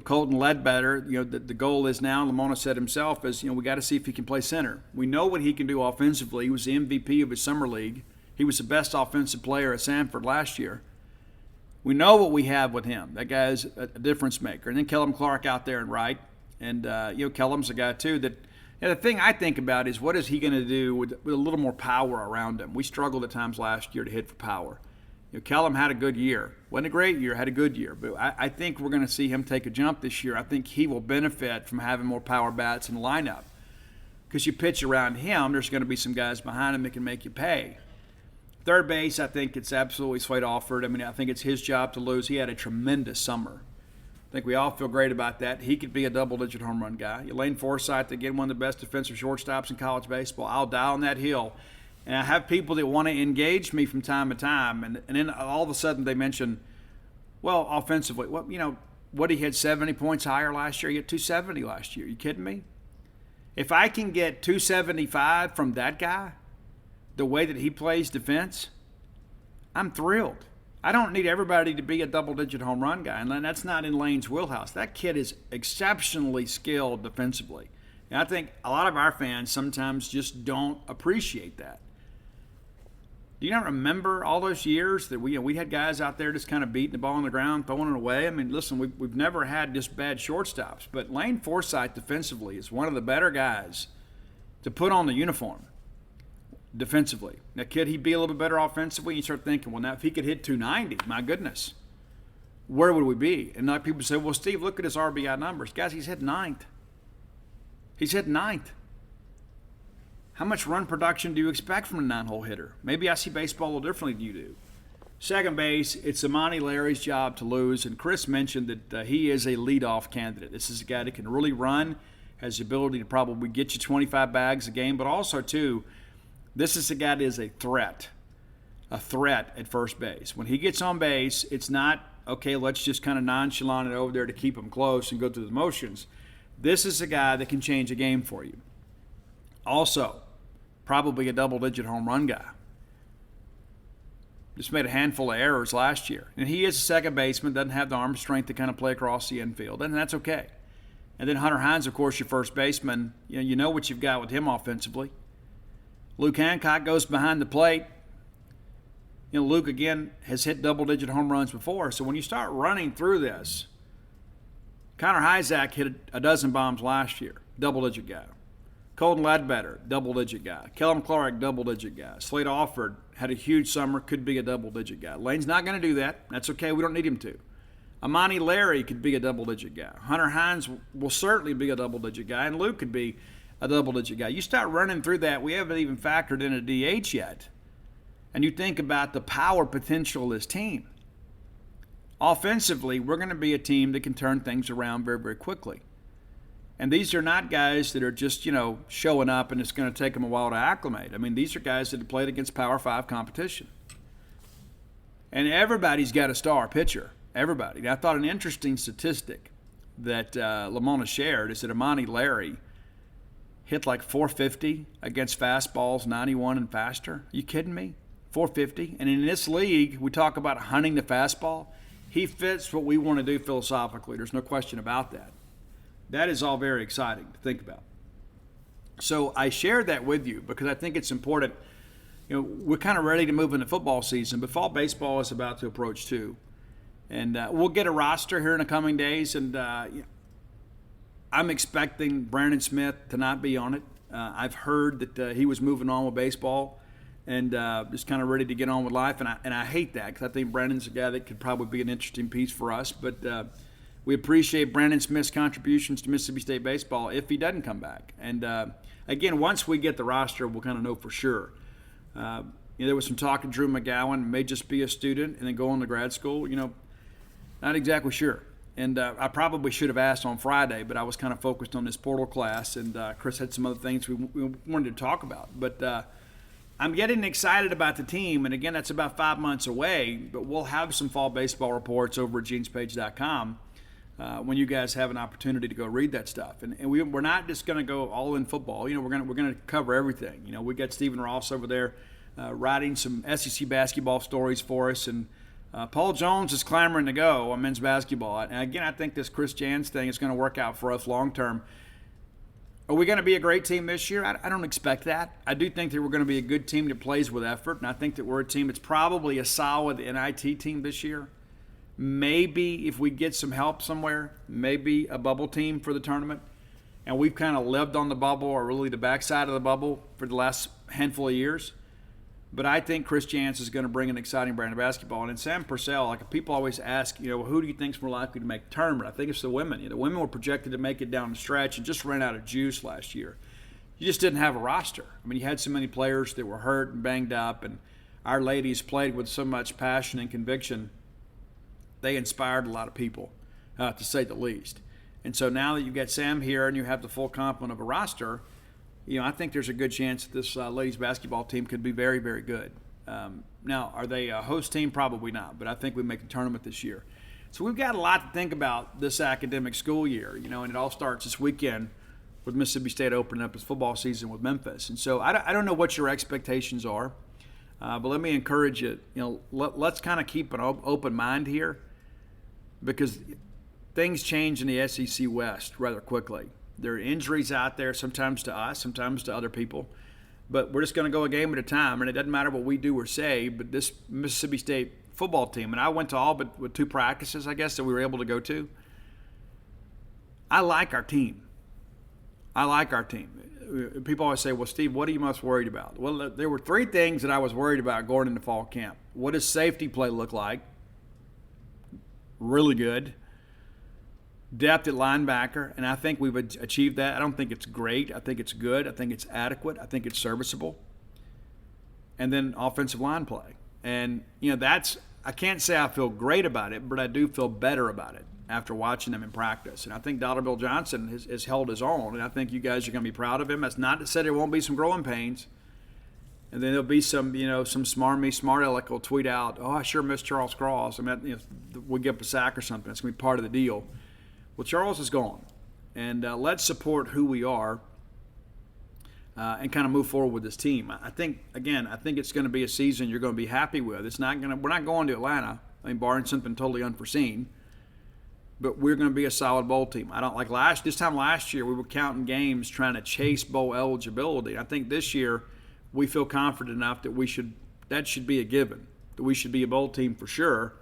Colton Ledbetter, the goal is now, Lamona said himself, is, we got to see if he can play center. We know what he can do offensively. He was the MVP of his summer league. He was the best offensive player at Sanford last year. We know what we have with him. That guy's a difference maker. And then Kellum Clark out there and right. And, Kellum's a guy, too, that the thing I think about is what is he going to do with a little more power around him. We struggled at times last year to hit for power. Kellum had a good year. Wasn't a great year, had a good year. But I think we're going to see him take a jump this year. I think he will benefit from having more power bats in the lineup. Because you pitch around him, there's going to be some guys behind him that can make you pay. Third base, I think it's absolutely Slade Alford. I mean, I think it's his job to lose. He had a tremendous summer. I think we all feel great about that. He could be a double-digit home run guy. Elaine Forsythe, again, one of the best defensive shortstops in college baseball. I'll die on that hill. And I have people that want to engage me from time to time, and then all of a sudden they mention, well, offensively, what he had 70 points higher last year. He had 270 last year. You kidding me? If I can get 275 from that guy, the way that he plays defense, I'm thrilled. I don't need everybody to be a double-digit home run guy, and that's not in Lane's wheelhouse. That kid is exceptionally skilled defensively. And I think a lot of our fans sometimes just don't appreciate that. Do you not remember all those years that we had guys out there just kind of beating the ball on the ground, throwing it away? I mean, listen, we've never had just bad shortstops, but Lane Forsythe defensively is one of the better guys to put on the uniform defensively. Now, could he be a little bit better offensively? You start thinking, well, now if he could hit 290, my goodness, where would we be? And like people say, well, Steve, look at his RBI numbers. Guys, he's hit ninth. He's hit ninth. How much run production do you expect from a 9-hole hitter? Maybe I see baseball a little differently than you do. Second base, it's Imani Larry's job to lose, and Chris mentioned that he is a leadoff candidate. This is a guy that can really run, has the ability to probably get you 25 bags a game, but also, too, this is a guy that is a threat at first base. When he gets on base, it's not, okay, let's just kind of nonchalant it over there to keep him close and go through the motions. This is a guy that can change a game for you. Also, probably a double-digit home run guy. Just made a handful of errors last year. And he is a second baseman, doesn't have the arm strength to kind of play across the infield, and that's okay. And then Hunter Hines, of course, your first baseman. You know what you've got with him offensively. Luke Hancock goes behind the plate. Luke, again, has hit double-digit home runs before. So when you start running through this, Connor Hyzak hit a dozen bombs last year, double-digit guy. Colton Ledbetter, double-digit guy. Kellum Clark, double-digit guy. Slade Alford had a huge summer, could be a double-digit guy. Lane's not going to do that. That's okay. We don't need him to. Imani Larry could be a double-digit guy. Hunter Hines will certainly be a double-digit guy, and Luke could be a double-digit guy. You start running through that, we haven't even factored in a DH yet. And you think about the power potential of this team. Offensively, we're going to be a team that can turn things around very, very quickly. And these are not guys that are just, showing up and it's going to take them a while to acclimate. I mean, these are guys that have played against Power 5 competition. And everybody's got a star pitcher. Everybody. And I thought an interesting statistic that Lamona shared is that Amani Larry hit like 450 against fastballs 91 and faster. Are you kidding me? 450. And in this league, we talk about hunting the fastball. He fits what we want to do philosophically. There's no question about that. That is all very exciting to think about. So I shared that with you because I think it's important. We're kind of ready to move into football season, but fall baseball is about to approach too. And we'll get a roster here in the coming days, and I'm expecting Brandon Smith to not be on it. I've heard that he was moving on with baseball and just kind of ready to get on with life, and I hate that because I think Brandon's a guy that could probably be an interesting piece for us. But we appreciate Brandon Smith's contributions to Mississippi State baseball if he doesn't come back. And again, once we get the roster, we'll kind of know for sure. There was some talk of Drew McGowan may just be a student and then go on to grad school. Not exactly sure. And I probably should have asked on Friday, but I was kind of focused on this portal class, and Chris had some other things we wanted to talk about. But I'm getting excited about the team, and again, that's about 5 months away, but we'll have some fall baseball reports over at genespage.com when you guys have an opportunity to go read that stuff. And we're not just going to go all in football. We're going to cover everything. We got Stephen Ross over there writing some SEC basketball stories for us, and Paul Jones is clamoring to go on men's basketball. And again, I think this Chris Jans thing is going to work out for us long term. Are we going to be a great team this year? I don't expect that. I do think that we're going to be a good team that plays with effort, and I think that we're a team that's probably a solid NIT team this year. Maybe if we get some help somewhere, maybe a bubble team for the tournament. And we've kind of lived on the bubble, or really the backside of the bubble, for the last handful of years. But I think Chris Jans is going to bring an exciting brand of basketball. And in Sam Purcell, people always ask, who do you think is more likely to make the tournament? I think it's the women. The women were projected to make it down the stretch and just ran out of juice last year. You just didn't have a roster. You had so many players that were hurt and banged up, and our ladies played with so much passion and conviction. They inspired a lot of people, to say the least. And so now that you've got Sam here and you have the full complement of a roster, I think there's a good chance that this ladies basketball team could be very, very good. Now, are they a host team? Probably not, but I think we make the tournament this year. So we've got a lot to think about this academic school year, and it all starts this weekend with Mississippi State opening up its football season with Memphis. And so I don't know what your expectations are, but let me encourage you, let's kind of keep an open mind here, because things change in the SEC West rather quickly. There are injuries out there, sometimes to us, sometimes to other people. But we're just going to go a game at a time, and it doesn't matter what we do or say, but this Mississippi State football team, and I went to all but with 2 practices, I guess, that we were able to go to. I like our team. People always say, well, Steve, what are you most worried about? Well, there were 3 things that I was worried about going into fall camp. What does safety play look like? Really good. Depth at linebacker, and I think we've achieved that. I don't think it's great. I think it's good. I think it's adequate. I think it's serviceable. And then offensive line play. And, I can't say I feel great about it, but I do feel better about it after watching them in practice. And I think Jed Johnson has held his own, and I think you guys are going to be proud of him. That's not to say there won't be some growing pains. And then there'll be some smart aleck will tweet out, I sure miss Charles Cross. We get up a sack or something. It's going to be part of the deal. Well, Charles is gone, and let's support who we are and kind of move forward with this team. I think it's going to be a season you're going to be happy with. We're not going to Atlanta, barring something totally unforeseen, but we're going to be a solid bowl team. I don't like this time last year we were counting games trying to chase bowl eligibility. I think this year we feel confident enough that that should be a given, that we should be a bowl team for sure.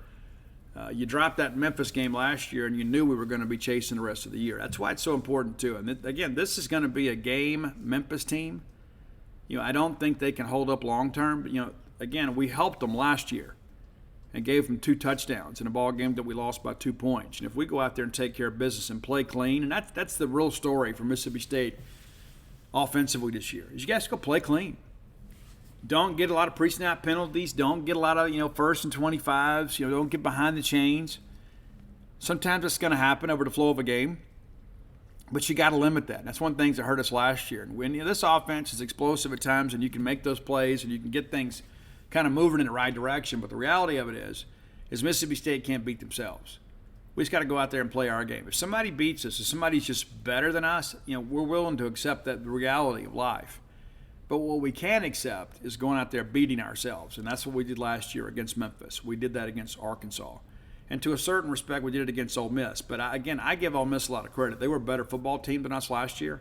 You dropped that Memphis game last year, and you knew we were going to be chasing the rest of the year. That's why it's so important, too. And again, this is going to be a game Memphis team. I don't think they can hold up long term. But, again, we helped them last year and gave them 2 touchdowns in a ball game that we lost by 2 points. And if we go out there and take care of business and play clean, and that's the real story for Mississippi State offensively this year is you guys go play clean. Don't get a lot of pre-snap penalties. Don't get a lot of, first and 25s. Don't get behind the chains. Sometimes it's going to happen over the flow of a game, but you got to limit that. That's one of the things that hurt us last year. And when this offense is explosive at times and you can make those plays and you can get things kind of moving in the right direction, but the reality of it is Mississippi State can't beat themselves. We just got to go out there and play our game. If somebody beats us, if somebody's just better than us, we're willing to accept that the reality of life. But what we can't accept is going out there beating ourselves, and that's what we did last year against Memphis. We did that against Arkansas. And to a certain respect, we did it against Ole Miss. But I give Ole Miss a lot of credit. They were a better football team than us last year.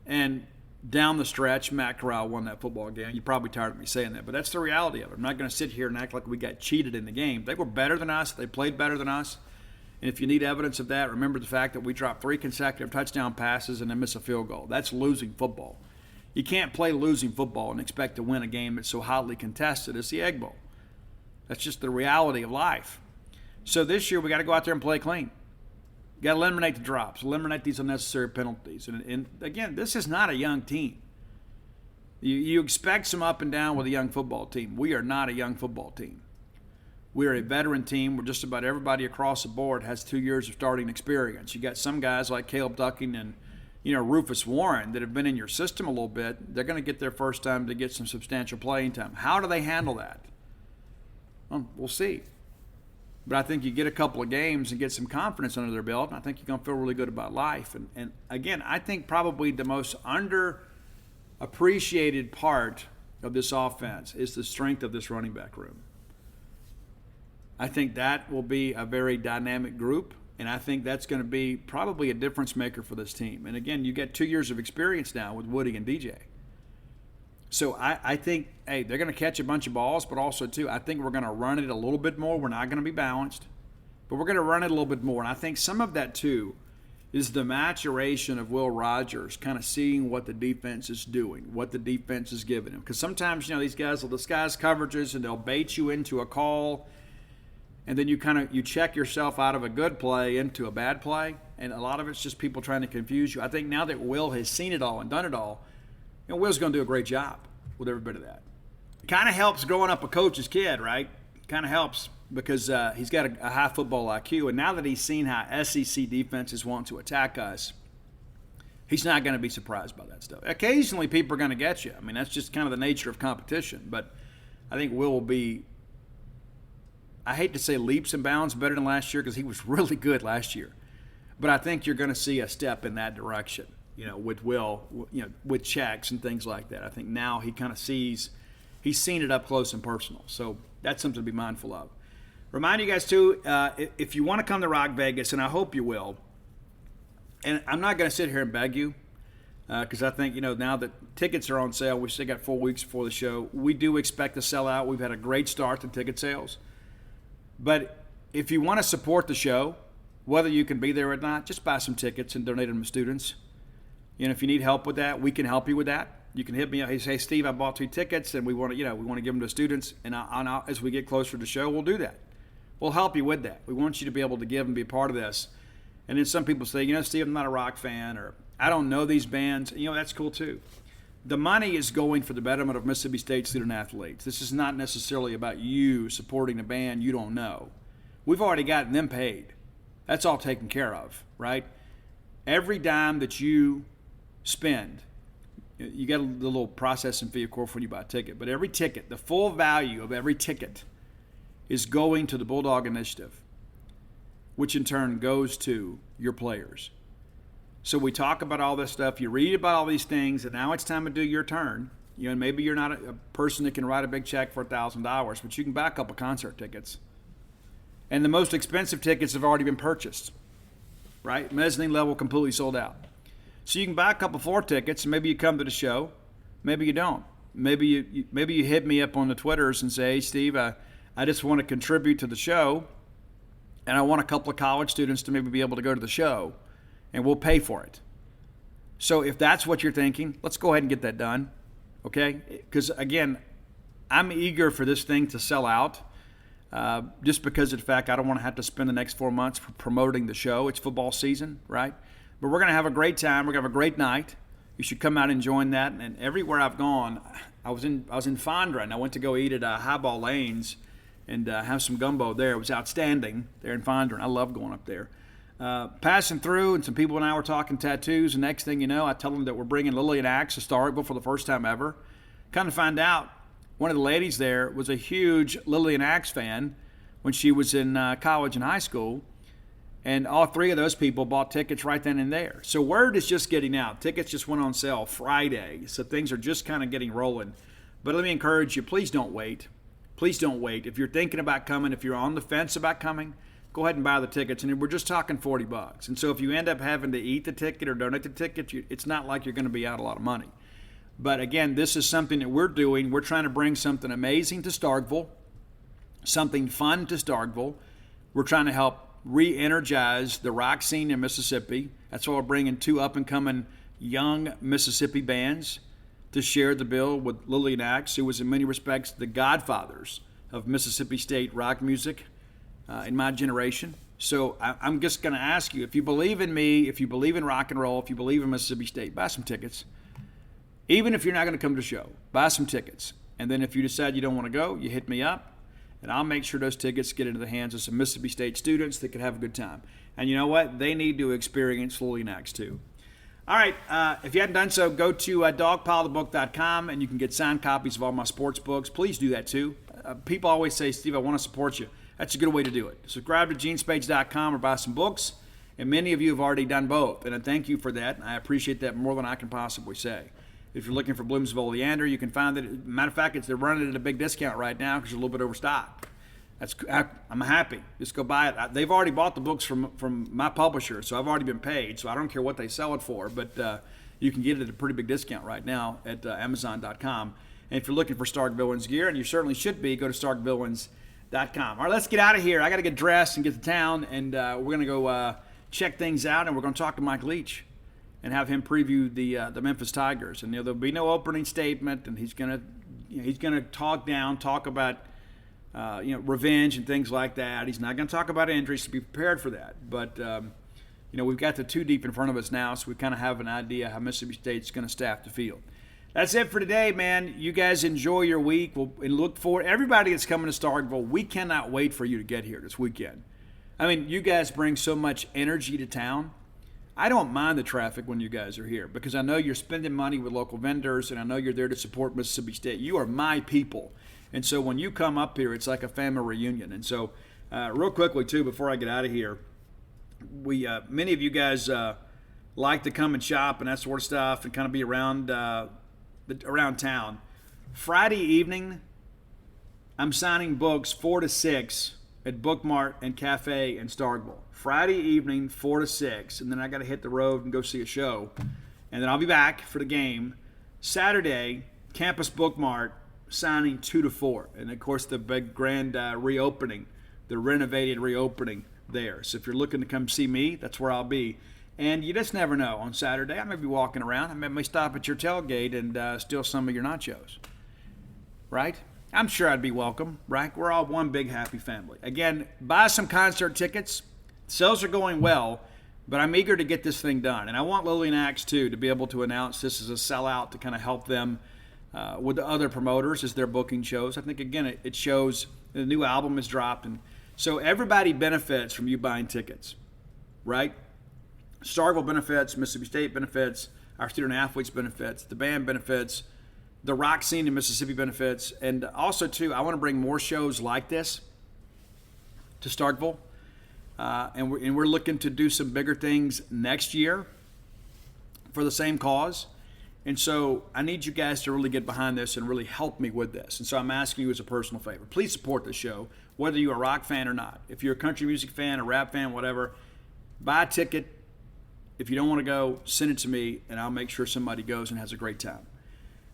And down the stretch, Matt Corral won that football game. You're probably tired of me saying that, but that's the reality of it. I'm not going to sit here and act like we got cheated in the game. They were better than us. They played better than us. And if you need evidence of that, remember the fact that we dropped 3 consecutive touchdown passes and then miss a field goal. That's losing football. You can't play losing football and expect to win a game that's so hotly contested as the Egg Bowl. That's just the reality of life. So this year we got to go out there and play clean. You got to eliminate the drops, eliminate these unnecessary penalties. And again, this is not a young team. You expect some up and down with a young football team. We are not a young football team. We are a veteran team where just about everybody across the board has 2 years of starting experience. You got some guys like Caleb Ducking and Rufus Warren that have been in your system a little bit. They're going to get their first time to get some substantial playing time. How do they handle that? Well, we'll see. But I think you get a couple of games and get some confidence under their belt, and I think you're going to feel really good about life. And again, I think probably the most underappreciated part of this offense is the strength of this running back room. I think that will be a very dynamic group, and I think that's going to be probably a difference maker for this team. And again, you get 2 years of experience now with Woody and DJ. So I think, they're going to catch a bunch of balls, but also, too, I think we're going to run it a little bit more. We're not going to be balanced, but we're going to run it a little bit more. And I think some of that, too, is the maturation of Will Rogers, kind of seeing what the defense is doing, what the defense is giving him. Because sometimes, these guys will disguise coverages and they'll bait you into a call, and then you check yourself out of a good play into a bad play, and a lot of it's just people trying to confuse you. I think now that Will has seen it all and done it all, Will's going to do a great job with every bit of that. It kind of helps growing up a coach's kid, right? Kind of helps because he's got a high football IQ, and now that he's seen how SEC defenses want to attack us, he's not going to be surprised by that stuff. Occasionally, people are going to get you. I mean, that's just kind of the nature of competition. But I think Will will be, I hate to say leaps and bounds better than last year because he was really good last year. But I think you're going to see a step in that direction. With Will, with checks and things like that. I think now he kind of he's seen it up close and personal. So that's something to be mindful of. Remind you guys, too, if you want to come to Rock Vegas, and I hope you will, and I'm not going to sit here and beg you because I think, now that tickets are on sale, we still got 4 weeks before the show. We do expect to sell out. We've had a great start to ticket sales. But if you want to support the show, whether you can be there or not, just buy some tickets and donate them to students. If you need help with that, we can help you with that. You can hit me up. Hey, Steve, I bought 3 tickets, and we want to give them to students. And as we get closer to the show, we'll do that. We'll help you with that. We want you to be able to give and be a part of this. And then some people say, Steve, I'm not a rock fan, or I don't know these bands. That's cool too. The money is going for the betterment of Mississippi State student athletes. This is not necessarily about you supporting a band you don't know. We've already gotten them paid. That's all taken care of, right? Every dime that you spend, you get a little processing fee, of course, when you buy a ticket, but every ticket, the full value of every ticket is going to the Bulldog Initiative, which in turn goes to your players. So we talk about all this stuff, you read about all these things, and now it's time to do your turn. And maybe you're not a person that can write a big check for $1,000, but you can buy a couple concert tickets. And the most expensive tickets have already been purchased, right? Mezzanine level completely sold out. So you can buy a couple floor tickets, and maybe you come to the show. Maybe you don't. Maybe you hit me up on the Twitters and say, hey, Steve, I just want to contribute to the show, and I want a couple of college students to maybe be able to go to the show, and we'll pay for it. So if that's what you're thinking, let's go ahead and get that done, okay? Because, again, I'm eager for this thing to sell out just because of the fact I don't want to have to spend the next 4 months promoting the show. It's football season, right? But we're going to have a great time. We're going to have a great night. you should come out and join that. And everywhere I've gone, I was in Fondren, and I went to go eat at Highball Lanes and have some gumbo there. It was outstanding there in Fondren. I love going up there. Passing through, and some people and I were talking tattoos, and next thing you know, I tell them that we're bringing Lillian Axe to Starkville for the first time ever. Kind of find out, one of the ladies there was a huge Lillian Axe fan when she was in college and high school, and all three of those people bought tickets right then and there. So word is just getting out. Tickets just went on sale Friday, so things are just kind of getting rolling. But let me encourage you, please don't wait. Please don't wait. If you're thinking about coming, if you're on the fence about coming, go ahead and buy the tickets. And we're just talking $40. And so if you end up having to eat the ticket or donate the ticket, it's not like you're going to be out a lot of money. But again, this is something that we're doing. We're trying to bring something amazing to Starkville, something fun to Starkville. We're trying to help re-energize the rock scene in Mississippi. That's why we're bringing two up-and-coming young Mississippi bands to share the bill with Lillian Axe, who was in many respects the godfathers of Mississippi State rock music in my generation. So I'm just going to ask you, if you believe in me, if you believe in rock and roll, if you believe in Mississippi State, buy some tickets. Even if you're not going to come to the show, buy some tickets. And then if you decide you don't want to go, you hit me up, and I'll make sure those tickets get into the hands of some Mississippi State students that can have a good time. And you know what? They need to experience Lillian Axe too. All right, if you hadn't done so, go to dogpilethebook.com, and you can get signed copies of all my sports books. Please do that too. People always say, Steve, I want to support you. That's a good way to do it. Subscribe to genespage.com or buy some books, and many of you have already done both, and I thank you for that. I appreciate that more than I can possibly say. If you're looking for Bloomsville Oleander, you can find it. Matter of fact, they're running it at a big discount right now because you're a little bit overstocked. I'm happy. Just go buy it. They've already bought the books from my publisher, so I've already been paid, so I don't care what they sell it for, but you can get it at a pretty big discount right now at Amazon.com. And if you're looking for Starkvilleans gear, and you certainly should be, go to Starkvilleans.com. All right, let's get out of here. I got to get dressed and get to town, and we're going to go check things out, and we're going to talk to Mike Leach and have him preview the Memphis Tigers. And there'll be no opening statement, and he's going to talk about revenge and things like that. He's not going to talk about injuries, to be prepared for that. But we've got the two deep in front of us now, so we kind of have an idea how Mississippi State's going to staff the field. That's it for today, man. You guys enjoy your week. And look forward. Everybody that's coming to Starkville, we cannot wait for you to get here this weekend. I mean, you guys bring so much energy to town. I don't mind the traffic when you guys are here because I know you're spending money with local vendors, and I know you're there to support Mississippi State. You are my people. And so when you come up here, it's like a family reunion. And so real quickly, too, before I get out of here, many of you guys like to come and shop and that sort of stuff and kind of be around town. Friday evening, I'm signing books 4 to 6 at Bookmart and Cafe in Starkville. Friday evening, 4 to 6, and then I got to hit the road and go see a show. And then I'll be back for the game. Saturday, Campus Bookmart, signing 2 to 4. And, of course, the big grand reopening, the renovated reopening there. So if you're looking to come see me, that's where I'll be. And you just never know. On Saturday, I may be walking around. I may stop at your tailgate and steal some of your nachos. Right? I'm sure I'd be welcome, right? We're all one big happy family. Again, buy some concert tickets. Sales are going well, but I'm eager to get this thing done. And I want Lillian Axe, too, to be able to announce this is a sellout to kind of help them with the other promoters as they're booking shows. I think, again, it shows the new album is dropped. And so everybody benefits from you buying tickets, right? Starkville benefits, Mississippi State benefits, our student athletes benefits, the band benefits, the rock scene in Mississippi benefits. And also, too, I want to bring more shows like this to Starkville. And we're looking to do some bigger things next year for the same cause. And so I need you guys to really get behind this and really help me with this. And so I'm asking you as a personal favor, please support the show, whether you're a rock fan or not. If you're a country music fan, a rap fan, whatever, buy a ticket. If you don't want to go, send it to me, and I'll make sure somebody goes and has a great time.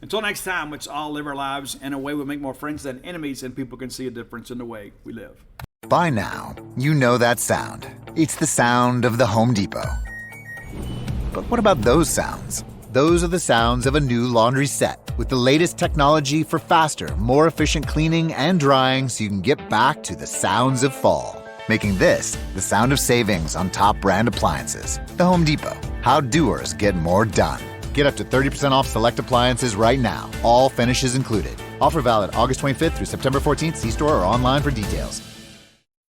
Until next time, let's all live our lives in a way we make more friends than enemies, and people can see a difference in the way we live. By now, you know that sound. It's the sound of the Home Depot. But what about those sounds? Those are the sounds of a new laundry set with the latest technology for faster, more efficient cleaning and drying so you can get back to the sounds of fall. Making this the sound of savings on top brand appliances. The Home Depot. How doers get more done. Get up to 30% off select appliances right now. All finishes included. Offer valid August 25th through September 14th. See store or online for details.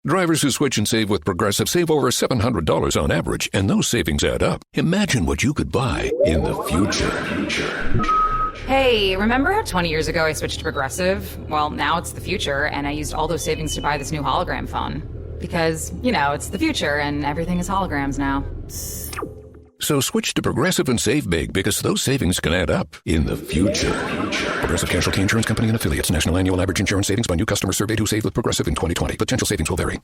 Drivers who switch and save with Progressive save over $700 on average, and those savings add up. Imagine what you could buy in the future. Hey, remember how 20 years ago I switched to Progressive? Well, now it's the future, and I used all those savings to buy this new hologram phone. Because, it's the future, and everything is holograms now. So switch to Progressive and save big, because those savings can add up in the future. Progressive Casualty Insurance Company and Affiliates. National annual average insurance savings by new customers surveyed who saved with Progressive in 2020. Potential savings will vary.